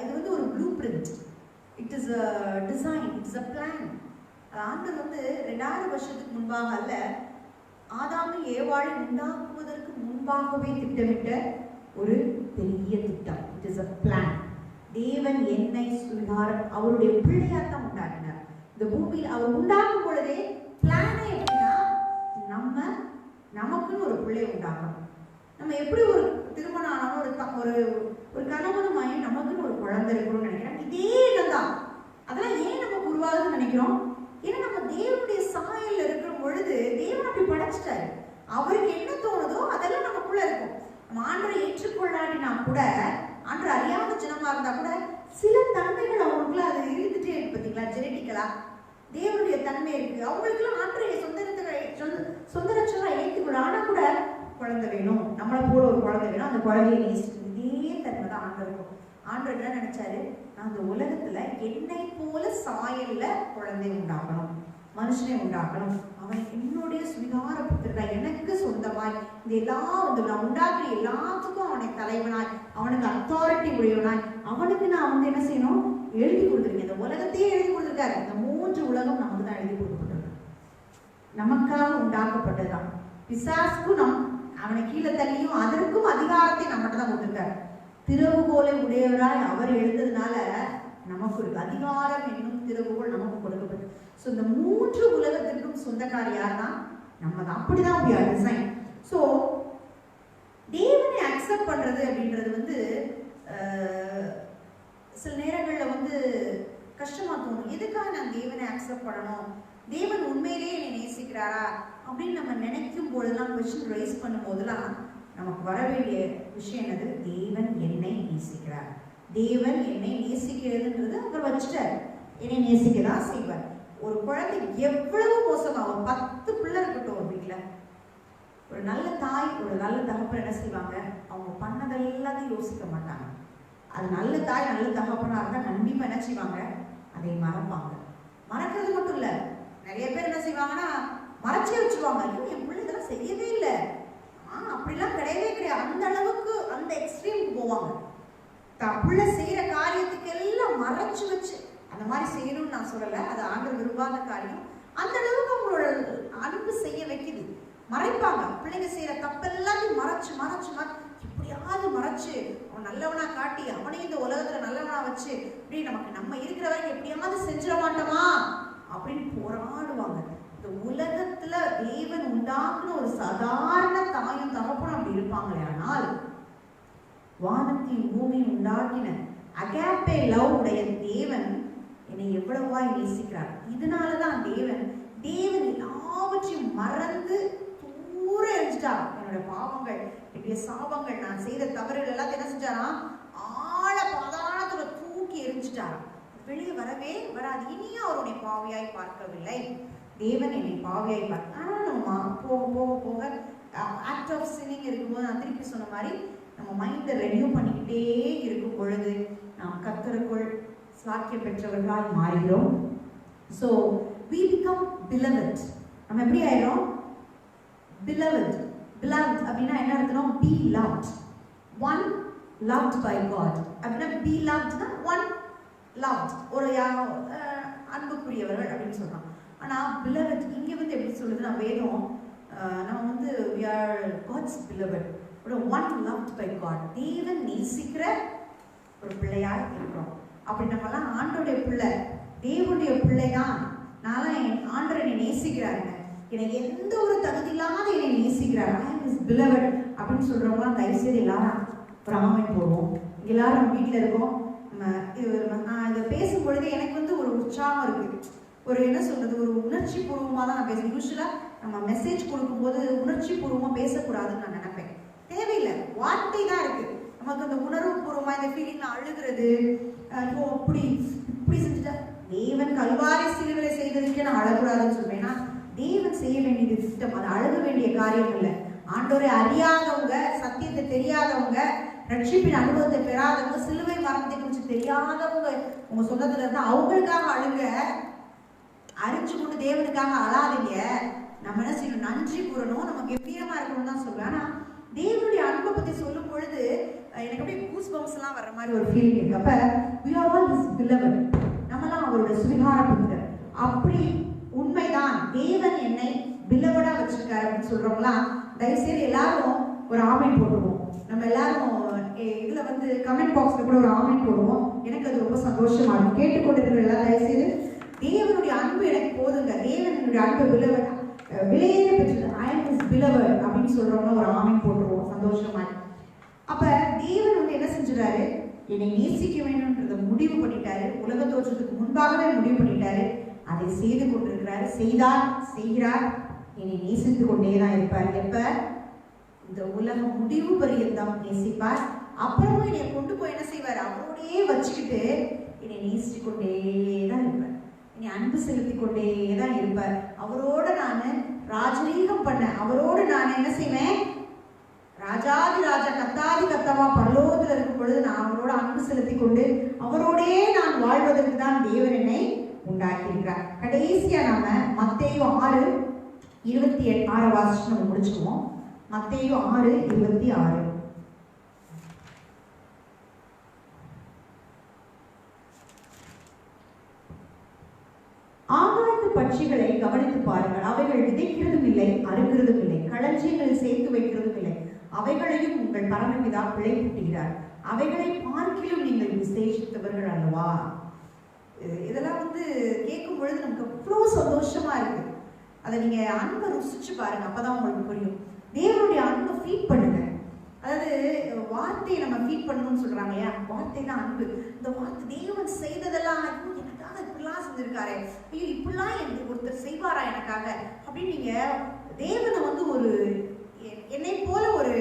A: இது வந்து ஒரு blue print. It is a design, it is a plan. ஆண்டவர் வந்து 2000 வருஷத்துக்கு முன்பாக அல்ல, ஆதாமும் ஏவாளை உண்டாக்குவதற்கு முன்பாகவே திட்டமிட்ட ஒரு பெரிய திட்டம். It is a plan. தேவன் என்னை சுவிகாரம் அவருடைய பிள்ளையாத்தான் உண்டாக்கினார். இந்த பூமியில் அவர் உண்டாக்கும் பொழுதே பிளானே எப்படின்னா, நமக்குன்னு ஒரு பிள்ளை உண்டாக்கணும். நம்ம எப்படி ஒரு திருமணம் ஆனாலும் ஒரு கணவனும் மகன் நமக்குன்னு ஒரு குழந்தை இருக்கணும்னு நினைக்கிறோம். இதே இல்லைதான். அதெல்லாம் ஏன் நமக்கு உருவாகுதுன்னு நினைக்கிறோம்? ஏன்னா நம்ம தேவனுடைய சாயல்ல இருக்கிற பொழுது தேவன் அப்படி படைச்சிட்டாரு. அவருக்கு என்ன தோணுதோ அதெல்லாம் நமக்குள்ள இருக்கும். நம்ம ஆண்டரை ஏற்றுக்கொள்ளாட்டினா கூட, ஆண்டரை அறியாத ஜனமா இருந்தா கூட சில தன்மைகள் அவங்களுக்குள்ள அது இருந்துட்டே இருக்கு. பார்த்தீங்களா? ஜெனட்டிக்கலா தேவனுடைய தன்மை இருக்கு. அவங்களுக்குலாம் ஆண்டரை சொந்த ரட்சகரா ஏற்றுக்கொள்ள. ஆனா கூட குழந்தை வேணும், நம்மளை போல ஒரு குழந்தை வேணும், அந்த குழந்தையை நேசிக்கணும். இதே தன்மை தான் ஆண்டர் இருக்கும். ஆண்டர் என்ன நினைச்சாரு? நான் அந்த உலகத்துல என்னை போல சாயல்ல குழந்தை உண்டாக்கணும், மனுஷனை உண்டாக்கணும். அவன் என்னுடைய சுவிகார புத்திரன், எனக்கு சொந்தமாய் இந்த நான் உண்டாக்குற எல்லாத்துக்கும் அவனை தலைவனாய், அவனுக்கு அத்தாரிட்டி உடையவனாய், அவனுக்கு நான் வந்து என்ன செய்யணும்? எழுதி கொடுத்துருக்கேன். இந்த உலகத்தையே எழுதி கொடுத்துருக்காரு. இந்த 3 உலகம் நமக்கு தான் எழுதி கொடுக்கப்பட்டிருக்கு. நமக்காக உண்டாக்கப்பட்டதுதான். பிசாசுக்கும் அவனை கீழே தள்ளியும் அதற்கும் அதிகாரத்தை நம்மகிட்ட தான் கொடுத்துருக்காரு. திறவுகோலை உடையவராய் அவர் எழுந்ததுனால நமக்கு ஒரு அதிகாரம் என்னும் திறவுகோல் நமக்கு கொடுக்கப்பட்டு. ஸோ இந்த 3 உலகத்திற்கும் சொந்தக்காரி யாருன்னா நம்ம தான். அப்படிதான் we are designed. ஸோ தேவனை அக்செப்ட் பண்றது அப்படின்றது வந்து சில நேரங்களில் வந்து கஷ்டமா தோணும். எதுக்காக நான் தேவனை அக்செப்ட் பண்ணணும்? தேவன் உண்மையிலேயே என்னை நேசிக்கிறாரா அப்படின்னு நம்ம நினைக்கும் போதெல்லாம், கொஸ்டின் ரைஸ் பண்ணும் போதெல்லாம் நமக்கு வர வேண்டிய விஷயம் என்னது? தேவன் என்னை நேசிக்கிறார். தேவன் என்னை நேசிக்கிறதுன்றது அவர் வச்சுட்டார். என்னை நேசிக்கதான் செய்வார். ஒரு குழந்தை எவ்வளவு மோசமா, ஒரு 10 பிள்ளை இருக்கட்டும் ஒரு வீட்டில், ஒரு நல்ல தாய் ஒரு நல்ல தகப்பன் என்ன செய்வாங்க? அவங்க பண்ணதெல்லாத்தையும் யோசிக்க மாட்டாங்க. அது நல்ல தாய் நல்ல தகப்பனா இருந்தால் கண்டிப்பா என்ன செய்வாங்க? அதை மறப்பாங்க. மறக்கிறது மட்டும் இல்லை, நிறைய பேர் என்ன செய்வாங்கன்னா மறைச்சே வச்சுருவாங்க. ஐயோ என் பிள்ளை இதெல்லாம் செய்யவே இல்லை, அப்படிலாம் கிடையவே கிடையாது. அந்த அளவுக்கு அந்த எக்ஸ்ட்ரீமுக்கு போவாங்க. தான் பிள்ளை செய்கிற காரியத்துக்கு எல்லாம் மறைச்சு வச்சு அந்த மாதிரி செய்யணும்னு நான் சொல்லலை, அது ஆண்டவர் விரும்பாத காரியம். அந்த அளவுக்கு அவங்களோட அன்பு செய்ய வைக்குது. மறைப்பாங்க, பிள்ளைங்க செய்யற தப்பெல்லாத்தையும் மறைச்சு மறைச்சு எப்படியாவது மறைச்சு அவன் நல்லவனா காட்டி அவனையும் இந்த உலகத்துல நல்லவனா வச்சு இப்படி நம்ம இருக்கிற வரைக்கும் எப்படியாவது செஞ்சிட மாட்டோமா அப்படின்னு போராடுவாங்க. இந்த உலகத்துல தேவன் உண்டாக்குன ஒரு சாதாரண தாயும் தகப்பனும் அப்படி இருப்பாங்களே, ஆனால் வானத்தையும் பூமியும் உண்டாக்கின அகாப்பே லவ் உடைய தேவன் என்னை எவ்வளவா நேசிக்கிறார். இதனாலதான் தேவன் எல்லாவற்றையும் மறந்து தூர எரிஞ்சிட்டார். என்னோட பாவங்கள், என்னுடைய சாபங்கள், நான் செய்த தவறுகள் எல்லாத்தையும் என்ன செஞ்சாராம், ஆழ பாதாளத்துல தூக்கி எரிஞ்சிட்டாராம். வெளியே வரவே வராது. இனியும் அவருடைய பாவியாய் பார்க்கவில்லை. தேவன் என்னை பாவியாய் பார்க்க. ஆனால் நம்ம போக போக போக ஆக்ட் ஆஃப் சின்னிங் இருக்கும்போது நான் திருப்பி சொன்ன மாதிரி நம்ம மைண்டை ரெனியூ பண்ணிக்கிட்டே இருக்கும் பொழுது நாம் கர்த்தருக்குள் சாக்கியம் பெற்றவர்களாய் மாறுகிறோம். So we become beloved. நம்ம எப்படி ஆயிரும்? beloved. beloved அப்படின்னா என்ன அர்த்தம்? be loved. one loved by God. அப்படின்னா be loved னா one loved, ஒரு அன்புக்குரியவர்கள் அப்படின்னு சொல்றாங்க. ஆனா beloved இங்க வந்து எப்படி சொல்லுதுன்னா, வேதம் நம்ம வந்து we are God's beloved, ஒரு one loved by God, தேவன் நேசிக்கிற ஒரு பிள்ளையா இருக்கிறோம். அப்படி நம்மலாம் ஆண்டோடைய பிள்ளை, தேவனுடைய பிள்ளைதான். நான் ஆண்டவர் என்னை நேசிக்கிறாருங்க, எனக்கு எந்த ஒரு தகுதி இல்லாத என்னை நேசிக்கிறார், I am his beloved அப்படின்னு சொல்றவங்களாம் தயவு செய்து எல்லாரும் ஒரு ஆமென் போடுவோம். எல்லாரும் நம்ம வீட்டில் இருக்கோம். நான் இதை பேசும்பொழுது எனக்கு வந்து ஒரு உற்சாகம் இருக்கு. ஒரு என்ன சொல்றது, ஒரு உணர்ச்சி பூர்வமாக தான் நான் பேசுறேன். யூஸ்வலாக நம்ம மெசேஜ் கொடுக்கும்போது உணர்ச்சி பூர்வமாக பேசக்கூடாதுன்னு நான் நினைப்பேன். தேவையில்லை, வார்த்தை தான் இருக்கு. நமக்கு அந்த உணர்வு பூர்வமாக இந்த ஃபீலிங் அழுகிறது, அப்படி இப்படி செஞ்சுட்டா தேவன் கல்வாரி சிலுவையை செய்ததுக்கே நான் அழக்கூடாதுன்னு சொல்றேன். ஏன்னா தேவன் செய்ய வேண்டியது சிஸ்டம், அது அழுக வேண்டிய காரியம் இல்லை. ஆண்டவரை அறியாதவங்க, சத்தியத்தை தெரியாதவங்க, ரட்சிப்பின் அனுபவத்தை பெறாதவங்க, சிலுவை மரணத்தை குறித்து தெரியாதவங்க உங்க சொந்தத்துல இருந்தா அவங்களுக்காக அழுங்க, அறிஞ்சு கொண்டு தேவனுக்காக அழாதீங்க. நம்ம என்ன செய்யணும், நன்றி கூறணும், நமக்கு எப்படியமா இருக்கணும்னு தான் சொல்லுவேன். ஆனா தேவனுடைய அன்பை பத்தி சொல்லும் பொழுது எனக்கு அப்படியே கூஸ் பம்ப்ஸ் எல்லாம் வர்ற மாதிரி ஒரு ஃபீலிங் இருக்கு. அப்ப we are all his beloved, நம்மலாம் அவருடைய சுவிகாரப்படுத்தர். அப்படி உண்மைதான், தேவன் என்னை பிலவடா வச்சிருக்காரு அப்படின்னு சொல்றவங்களாம் தயவுசெய்து எல்லாரும் ஒரு ஆமென் போடுவோம். நம்ம எல்லாரும் இதுல வந்து கமெண்ட் பாக்ஸ்ல கூட ஒரு ஆமென் போடுவோம். எனக்கு அது ரொம்ப சந்தோஷமா இருக்கும். கேட்டுக்கொண்டிருக்கிற எல்லாம் தயவுசெய்து தேவனுடைய அன்பு எனக்கு போதுங்க, தேவனுடைய அன்பு பிலவட் விலையேற பெற்றது, I am his beloved அப்படின்னு சொல்றவங்க ஒரு ஆமென் போட்டுருவோம் சந்தோஷமா. அப்ப தேவன் வந்து என்ன செஞ்சுறாரு, என்னை நேசிக்க வேண்டும்ன்றத முடிவு பண்ணிட்டாரு. உலக தோற்றத்துக்கு முன்பாகவே முடிவு பண்ணிட்டாரு. அதை செய்து கொண்டிருக்கிறாரு, செய்கிறார். என்னை நேசித்து கொண்டேதான் இருப்பார். எப்ப? இந்த உலகம் முடிவு பரியந்தம் நேசிப்பார். அப்புறமும் என்னை கொண்டு போய் என்ன செய்வார், அவரோடையே வச்சுக்கிட்டு என்னை நேசித்து கொண்டேதான் இருப்பார், என்னை அன்பு செலுத்தி கொண்டேதான் இருப்பார். அவரோட நான் ராஜரீகம் பண்ண, அவரோடு நான் என்ன செய்வேன், ராஜாதி ராஜா கத்தாதி கத்தவா பரலோகத்தில் இருக்கும் பொழுது நான் அவரோட அன்பு செலுத்தி கொண்டு அவரோடே நான் வாழ்வதற்கு தான் தேவன் என்னை உண்டாக்கியிருக்கிறார். கடைசியா நாம மத்தேயு 6:26 வாசிச்சு நம்ம முடிச்சுக்குவோம். மத்தேயு 6:26. ஆகாயத்து பட்சிகளை கவனித்து பாருங்கள், அவைகள் விதைக்கிறதும் இல்லை, அறுக்கிறதும் இல்லை, களஞ்சியங்களில் சேர்த்து வைக்கிறதும் இல்லை, அவைகளையும் உங்கள் பரமபிதா பிழைப்பூட்டுகிறார். அவைகளை பார்க்கிலும் நீங்கள் விசேஷித்தவர்கள் அல்லவா. இதெல்லாம் வந்து கேட்கும் பொழுது நமக்கு அவ்வளோ சந்தோஷமா இருக்கு. அதை நீங்க அன்பை ருசிச்சு பாருங்க, அப்பதான் உங்களுக்கு புரியும். தேவனுடைய அன்பை ஃபீட் பண்ணுங்க. அதாவது வார்த்தையை நம்ம ஃபீட் பண்ணணும்னு சொல்றாங்க இல்லையா, வார்த்தை தான் அன்பு. இந்த வார்த்தை தேவன் செய்ததெல்லாம் எனக்காக இப்படிலாம் செஞ்சிருக்காரு, ஐயோ இப்படிலாம் எனக்கு ஒருத்தர் செய்வாரா எனக்காக அப்படின்னு நீங்க தேவனை வந்து ஒரு என்னை போல ஒரு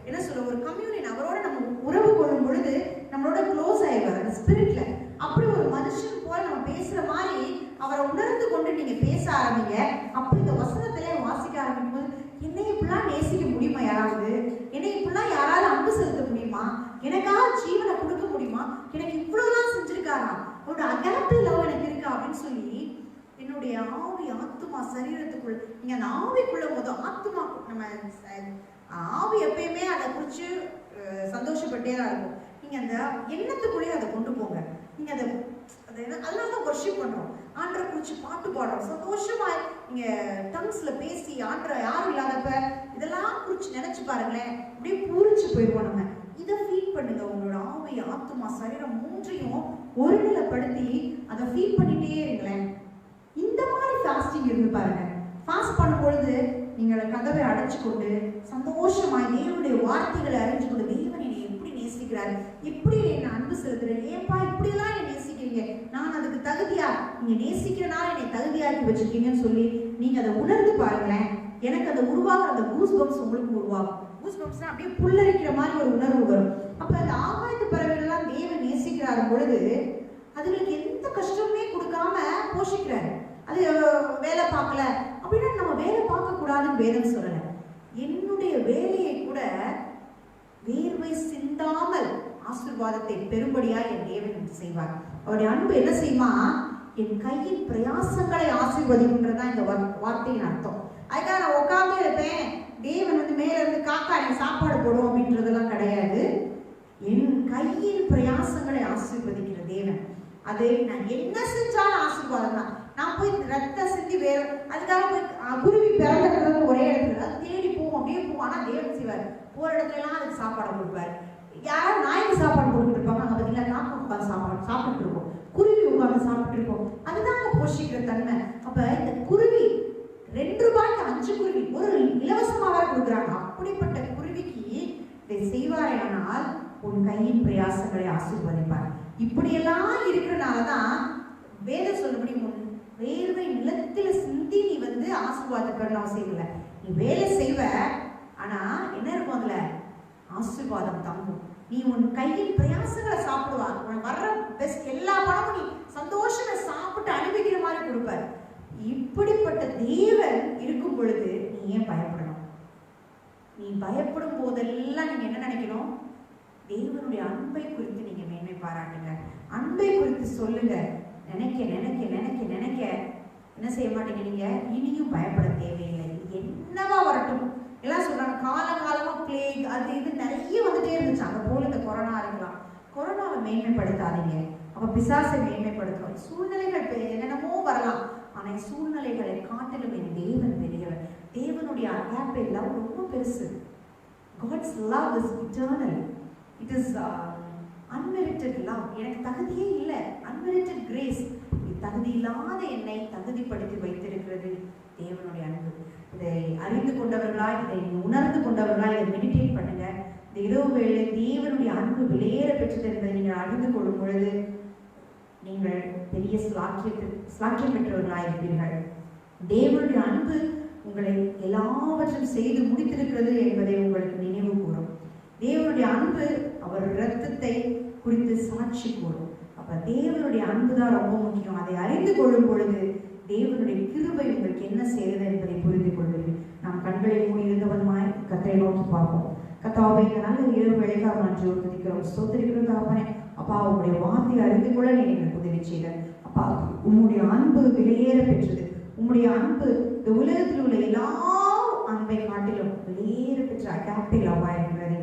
A: என்ன சொல்ல ஒரு கம்யூனியன், அவரோட நம்ம உறவு கொள்ளும் பொழுது நம்மளோட க்ளோஸ் ஆயிடுவார் அந்த ஸ்பிரிட்ல. அப்படி ஒரு மனுஷன் போல நம்ம பேசுற மாதிரி அவரை உணர்ந்து கொண்டு நீங்க பேச ஆரம்பிங்க. அப்படி இந்த வசனத்திலே வாசிக்க ஆரம்பிக்கும் போது என்னை இப்படிலாம் நேசிக்க முடியுமா, யாராவது என்னை இப்படிலாம் யாராவது அன்பு செலுத்த முடியுமா, எனக்காக ஜீவனை கொடுக்க முடியுமா, எனக்கு இவ்வளவுதான் செஞ்சிருக்காரா, அவரோட அகாப்பே லவ் எனக்கு இருக்கா அப்படின்னு சொல்லி என்னுடைய ஆவி ஆத்துமா ஆத்மா சரீரத்துக்குள், நீங்க அந்த ஆவிக்குள்ள ஆத்மா, நம்ம ஆவி எப்பயுமே அதை குறிச்சு சந்தோஷப்பட்டே தான் இருக்கும். நீங்க அந்த எண்ணத்துக்குள்ளேயே அதை கொண்டு போங்க. நீங்க அதை அதனாலதான் வர்ஷிப் பண்றோம், ஆண்டரை குறிச்சு பாட்டு பாடுறோம், சந்தோஷமா நீங்க டங்ஸ்ல பேசி ஆண்டரை யாரும் இல்லாதப்ப இதெல்லாம் குறிச்சு நினைச்சு பாருங்களேன், அப்படியே பூரிச்சு போயிடுவோம் நம்ம. இதை ஃபீல் பண்ணுங்க. உங்களோட ஆவி, ஆத்மா, சரீரம் மூன்றையும் ஒருநிலைப்படுத்தி அதை ஃபீல் பண்ணிட்டே இருங்களேன். இந்த மாதிரி ஃபாஸ்டிங் இருந்து பாருங்க. ஃபாஸ்ட் பண்ணும் பொழுது நீங்கள் கதவை அடைச்சு கொண்டு சந்தோஷமாய் தேவனுடைய வார்த்தைகளை அறிஞ்சு கொண்டு, தேவன் என்னை எப்படி நேசிக்கிறார், எப்படி என்னை அன்பு செலுத்துறேன், ஏப்பா இப்படிலாம் என்னை நேசிக்கிறீங்க, நான் அதுக்கு தகுதியா, நீங்க நேசிக்கிறனா என்னை தகுதியாக்கி வச்சிருக்கீங்கன்னு சொல்லி நீங்க அதை உணர்ந்து பாருங்களேன். எனக்கு அதை உருவாக்குற அந்த கூஸ் பம்ப்ஸ் உங்களுக்கு உருவாகும். கூஸ் பம்ப்ஸ்னா அப்படியே புல்லரிக்கிற மாதிரி ஒரு உணர்வு வரும். அப்ப அந்த ஆகாயத்து பறவைகள்லாம் தேவன் நேசிக்கிறாரு பொழுது அதுகளுக்கு எந்த கஷ்டமே கொடுக்காம போஷிக்கிறாரு. அது வேலை பார்க்கல அப்படின்னா நம்ம வேலை பார்க்க கூடாதுன்னு வேதம் சொல்லல. என்னுடைய வேலையை கூட வேர்வை சிந்தாமல் ஆசீர்வாதத்தை பெரும்படியா என் தேவன் செய்வார். அவருடைய அன்பு என்ன செய்யுமா, என் கையின் பிரயாசங்களை ஆசீர்வதிக்கின்றதா இந்த வார்த்தையின் அர்த்தம். அதுக்காக நான் உட்கார்ந்து இருப்பேன், தேவன் மேல இருந்து காக்கா எனக்கு சாப்பாடு போடும் அப்படின்றதெல்லாம் கிடையாது. என் கையின் பிரயாசங்களை ஆசீர்வதிக்கிற தேவன். அது நான் என்ன செஞ்சாலும் ஆசீர்வாதம் தான். நான் போய் ரத்த சிந்தி வேற அதுக்காக போய் குருவி பிறந்தது ஒரே இடத்துல அது தேடி போவோம், அப்படியே போவோம். ஆனா தேவன் செய்வார், போற இடத்துல எல்லாம் அதுக்கு சாப்பாடு கொடுப்பாரு. யாரும் நாய்க்கு சாப்பாடு கொடுத்துட்டு இருப்பாங்க, அங்க பார்த்தீங்கன்னா நாக்கு உட்காந்து சாப்பிட்டு இருக்கோம், குருவி உட்காந்து சாப்பிட்டு இருக்கோம். அதுதாங்க போஷிக்கிற தன்மை. அப்ப இந்த குருவி 2 ரூபாய்க்கு 5 குருவி ஒரு இலவசமாக வேற கொடுக்குறாங்க. அப்படிப்பட்ட குருவிக்கு இதை செய்வாரே ஆனால் உன் கையின் பிரயாசங்களை ஆசீர்வதிப்பார். இப்படியெல்லாம் இருக்கிறனாலதான் வேதம் சொல்லபடி உன் வேர்வை நிலத்துல சிந்தி நீ ஆசீர்வாதப்படணும் அவசியம் இல்லை. நீ வேலை செய்வ, ஆனா என்ன இருக்கும் அதுல ஆசீர்வாதம் தங்கும். நீ உன் கையின் பிரயாசங்களை சாப்பிடுவா, உனக்கு வர்ற பெஸ்ட் எல்லா பணமும் நீ சந்தோஷமா சாப்பிட்டு அனுபவிக்கிற மாதிரி கொடுப்பார். இப்படிப்பட்ட தேவன் இருக்கும் பொழுது நீ ஏன் பயப்படணும்? நீ பயப்படும் போதெல்லாம் நீங்க என்ன நினைக்கணும்? தேவனுடைய அன்பை குறித்து நீங்க மேன்மை பாராட்டுங்க, அன்பை குறித்து சொல்லுங்க. நினைக்க நினைக்க நினைக்க நினைக்க என்ன செய்ய மாட்டீங்க, நீங்க இனியும் பயப்பட தேவையில்லை. என்னவா வரட்டும், எல்லாம் சொல்றாங்க காலகாலமா பிளேக் அது இது நிறைய வந்துட்டே இருந்துச்சு. அங்க போல இந்த கொரோனா இருக்கலாம். கொரோனாவை மேன்மைப்படுத்தாதீங்க, அப்ப பிசாசை மேன்மைப்படுத்தும். சூழ்நிலைகள் என்னென்னமோ வரலாம், ஆனா சூழ்நிலைகளை காட்டிலும் என் தேவன் பெரியவர். தேவனுடைய அகாப்பே லவ் ரொம்ப பெருசு. God's love is eternal. It is unmerited love. எனக்கு தகுதியே இல்லை, unmerited grace. தகுதி இல்லாத என்னை தகுதிப்படுத்தி வைத்திருக்கிறது தேவனுடைய அன்பு. இதை அறிந்து கொண்டவர்களாய், இதை உணர்ந்து கொண்டவர்களாய் இதை மெடிடேட் பண்ணுங்க. இந்த இரவு வேளை தேவனுடைய அன்பு விலையேற பெற்றது என்பதை நீங்கள் அறிந்து கொள்ளும் பொழுது நீங்கள் பெரிய ஸ்லாக்கியம் பெற்றவர்களாய் இருப்பீர்கள். தேவனுடைய அன்பு உங்களை எல்லாவற்றையும் செய்து முடித்திருக்கிறது என்பதை உங்களுக்கு நினைவு கூறும். தேவனுடைய அன்பு அவர் இரத்தத்தை குறித்து சாட்சி கூறும். அப்ப தேவனுடைய அன்பு தான் ரொம்ப முக்கியம். அதை அறிந்து கொள்ளும் பொழுது தேவனுடைய கிருபை உங்களுக்கு என்ன செய்கிறது என்பதை புரிந்து கொள்வீர்கள். நாம் கண்களை மூடி இருந்தவனுமாய் கர்த்தரை நோக்கி பார்ப்போம். கர்த்தாவே, இந்த நல்ல இரவு வேளைக்காக நன்றி துதிக்கிறோம், ஸ்தோத்திரிக்கிறோம் தகப்பனே. அப்பா, உங்களுடைய வார்த்தையை அறிந்து கொள்ள நீ எங்களுக்கு உதவி செய்த. அப்பா, உம்முடைய அன்பு விலையேற பெற்றது. உம்முடைய அன்பு இந்த உலகத்தில் உள்ள எல்லா அன்பை காட்டிலும் விலையேற பெற்ற அகாப்பே லவ்வா இருக்கிறது.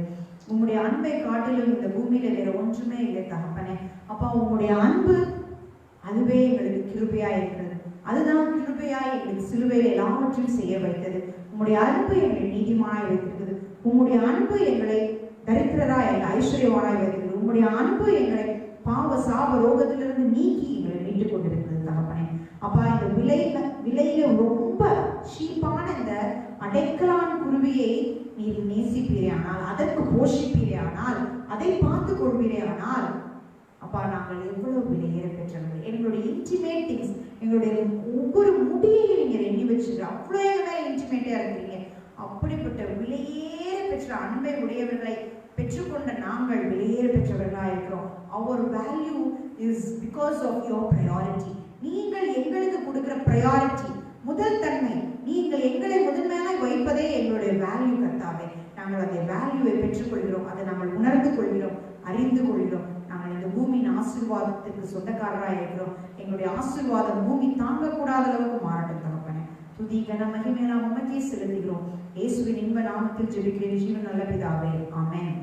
A: உங்களுடைய அன்பை காட்டிலும் இந்த பூமியில வேற ஒன்றுமே இல்லை தகப்பனே. அப்பா, உங்களுடைய அன்பு அதுவே எங்களுக்கு கிருபையா இருக்கிறது. அதுதான் கிருபையாய் எங்களுக்கு சிலுவையில் எல்லாவற்றையும் செய்ய வைத்தது. உங்களுடைய அன்பு எங்களை நீதிமானாய் வைத்திருக்குது. உங்களுடைய அன்பு எங்களை தரித்திரரா எங்களை ஐஸ்வர்யவானாய் வைத்திருக்குது. உங்களுடைய அன்பு எங்களை பாவ சாப ரோகத்திலிருந்து நீக்கி எங்களை மீட்டுக் கொண்டிருக்கிறது தகப்பனே. அப்பா, இந்த விலையில ரொம்ப சீப்பான இந்த அடைக்கலான் குருவியை நீர் நேசிப்பீரே ஆனால், அதற்கு போஷிப்பீரே ஆனால், அதை பார்த்து கொள்வீரே ஆனால், அப்பா, நாங்கள் எவ்வளவு விலையேற பெற்றவர்கள். எங்களுடைய இன்டிமேட் திங்ஸ், எங்களுடைய ஒவ்வொரு முடியையும் நீங்க எண்ணி வச்சுருக்க அவ்வளோ எங்களை இன்டிமேட்டா இருக்கிறீங்க. அப்படிப்பட்ட விலையேற பெற்ற அன்பை உடையவர்களை பெற்றுக்கொண்ட நாங்கள் விலையேற பெற்றவர்களாக இருக்கிறோம். our value is because of your priority. நீங்கள் எங்களுக்கு கொடுக்கிற priority, முதல் தன்மை, நீங்கள் எங்களை முதன்மையாக வைப்பதே எங்களுடைய வேல்யூ கர்த்தாவே. நாங்கள் அந்த வேல்யூவை பெற்றுக்கொள்கிறோம், அதை நாங்கள் உணர்ந்து கொள்கிறோம், அறிந்து கொள்கிறோம். நாங்கள் இந்த பூமியின் ஆசீர்வாதத்திற்கு சொந்தக்காரராக இருக்கிறோம். எங்களுடைய ஆசீர்வாதம் பூமி தாங்கக்கூடாத அளவுக்கு மாறட்டும் தகப்பனே. துதி கன மகிமையெல்லாம் உமக்கே செலுத்துகிறோம். இயேசுவின் இன்ப நாமத்தில் ஜெபிக்கிறேன் ஜீவன் நல்ல பிதாவே, ஆமென்.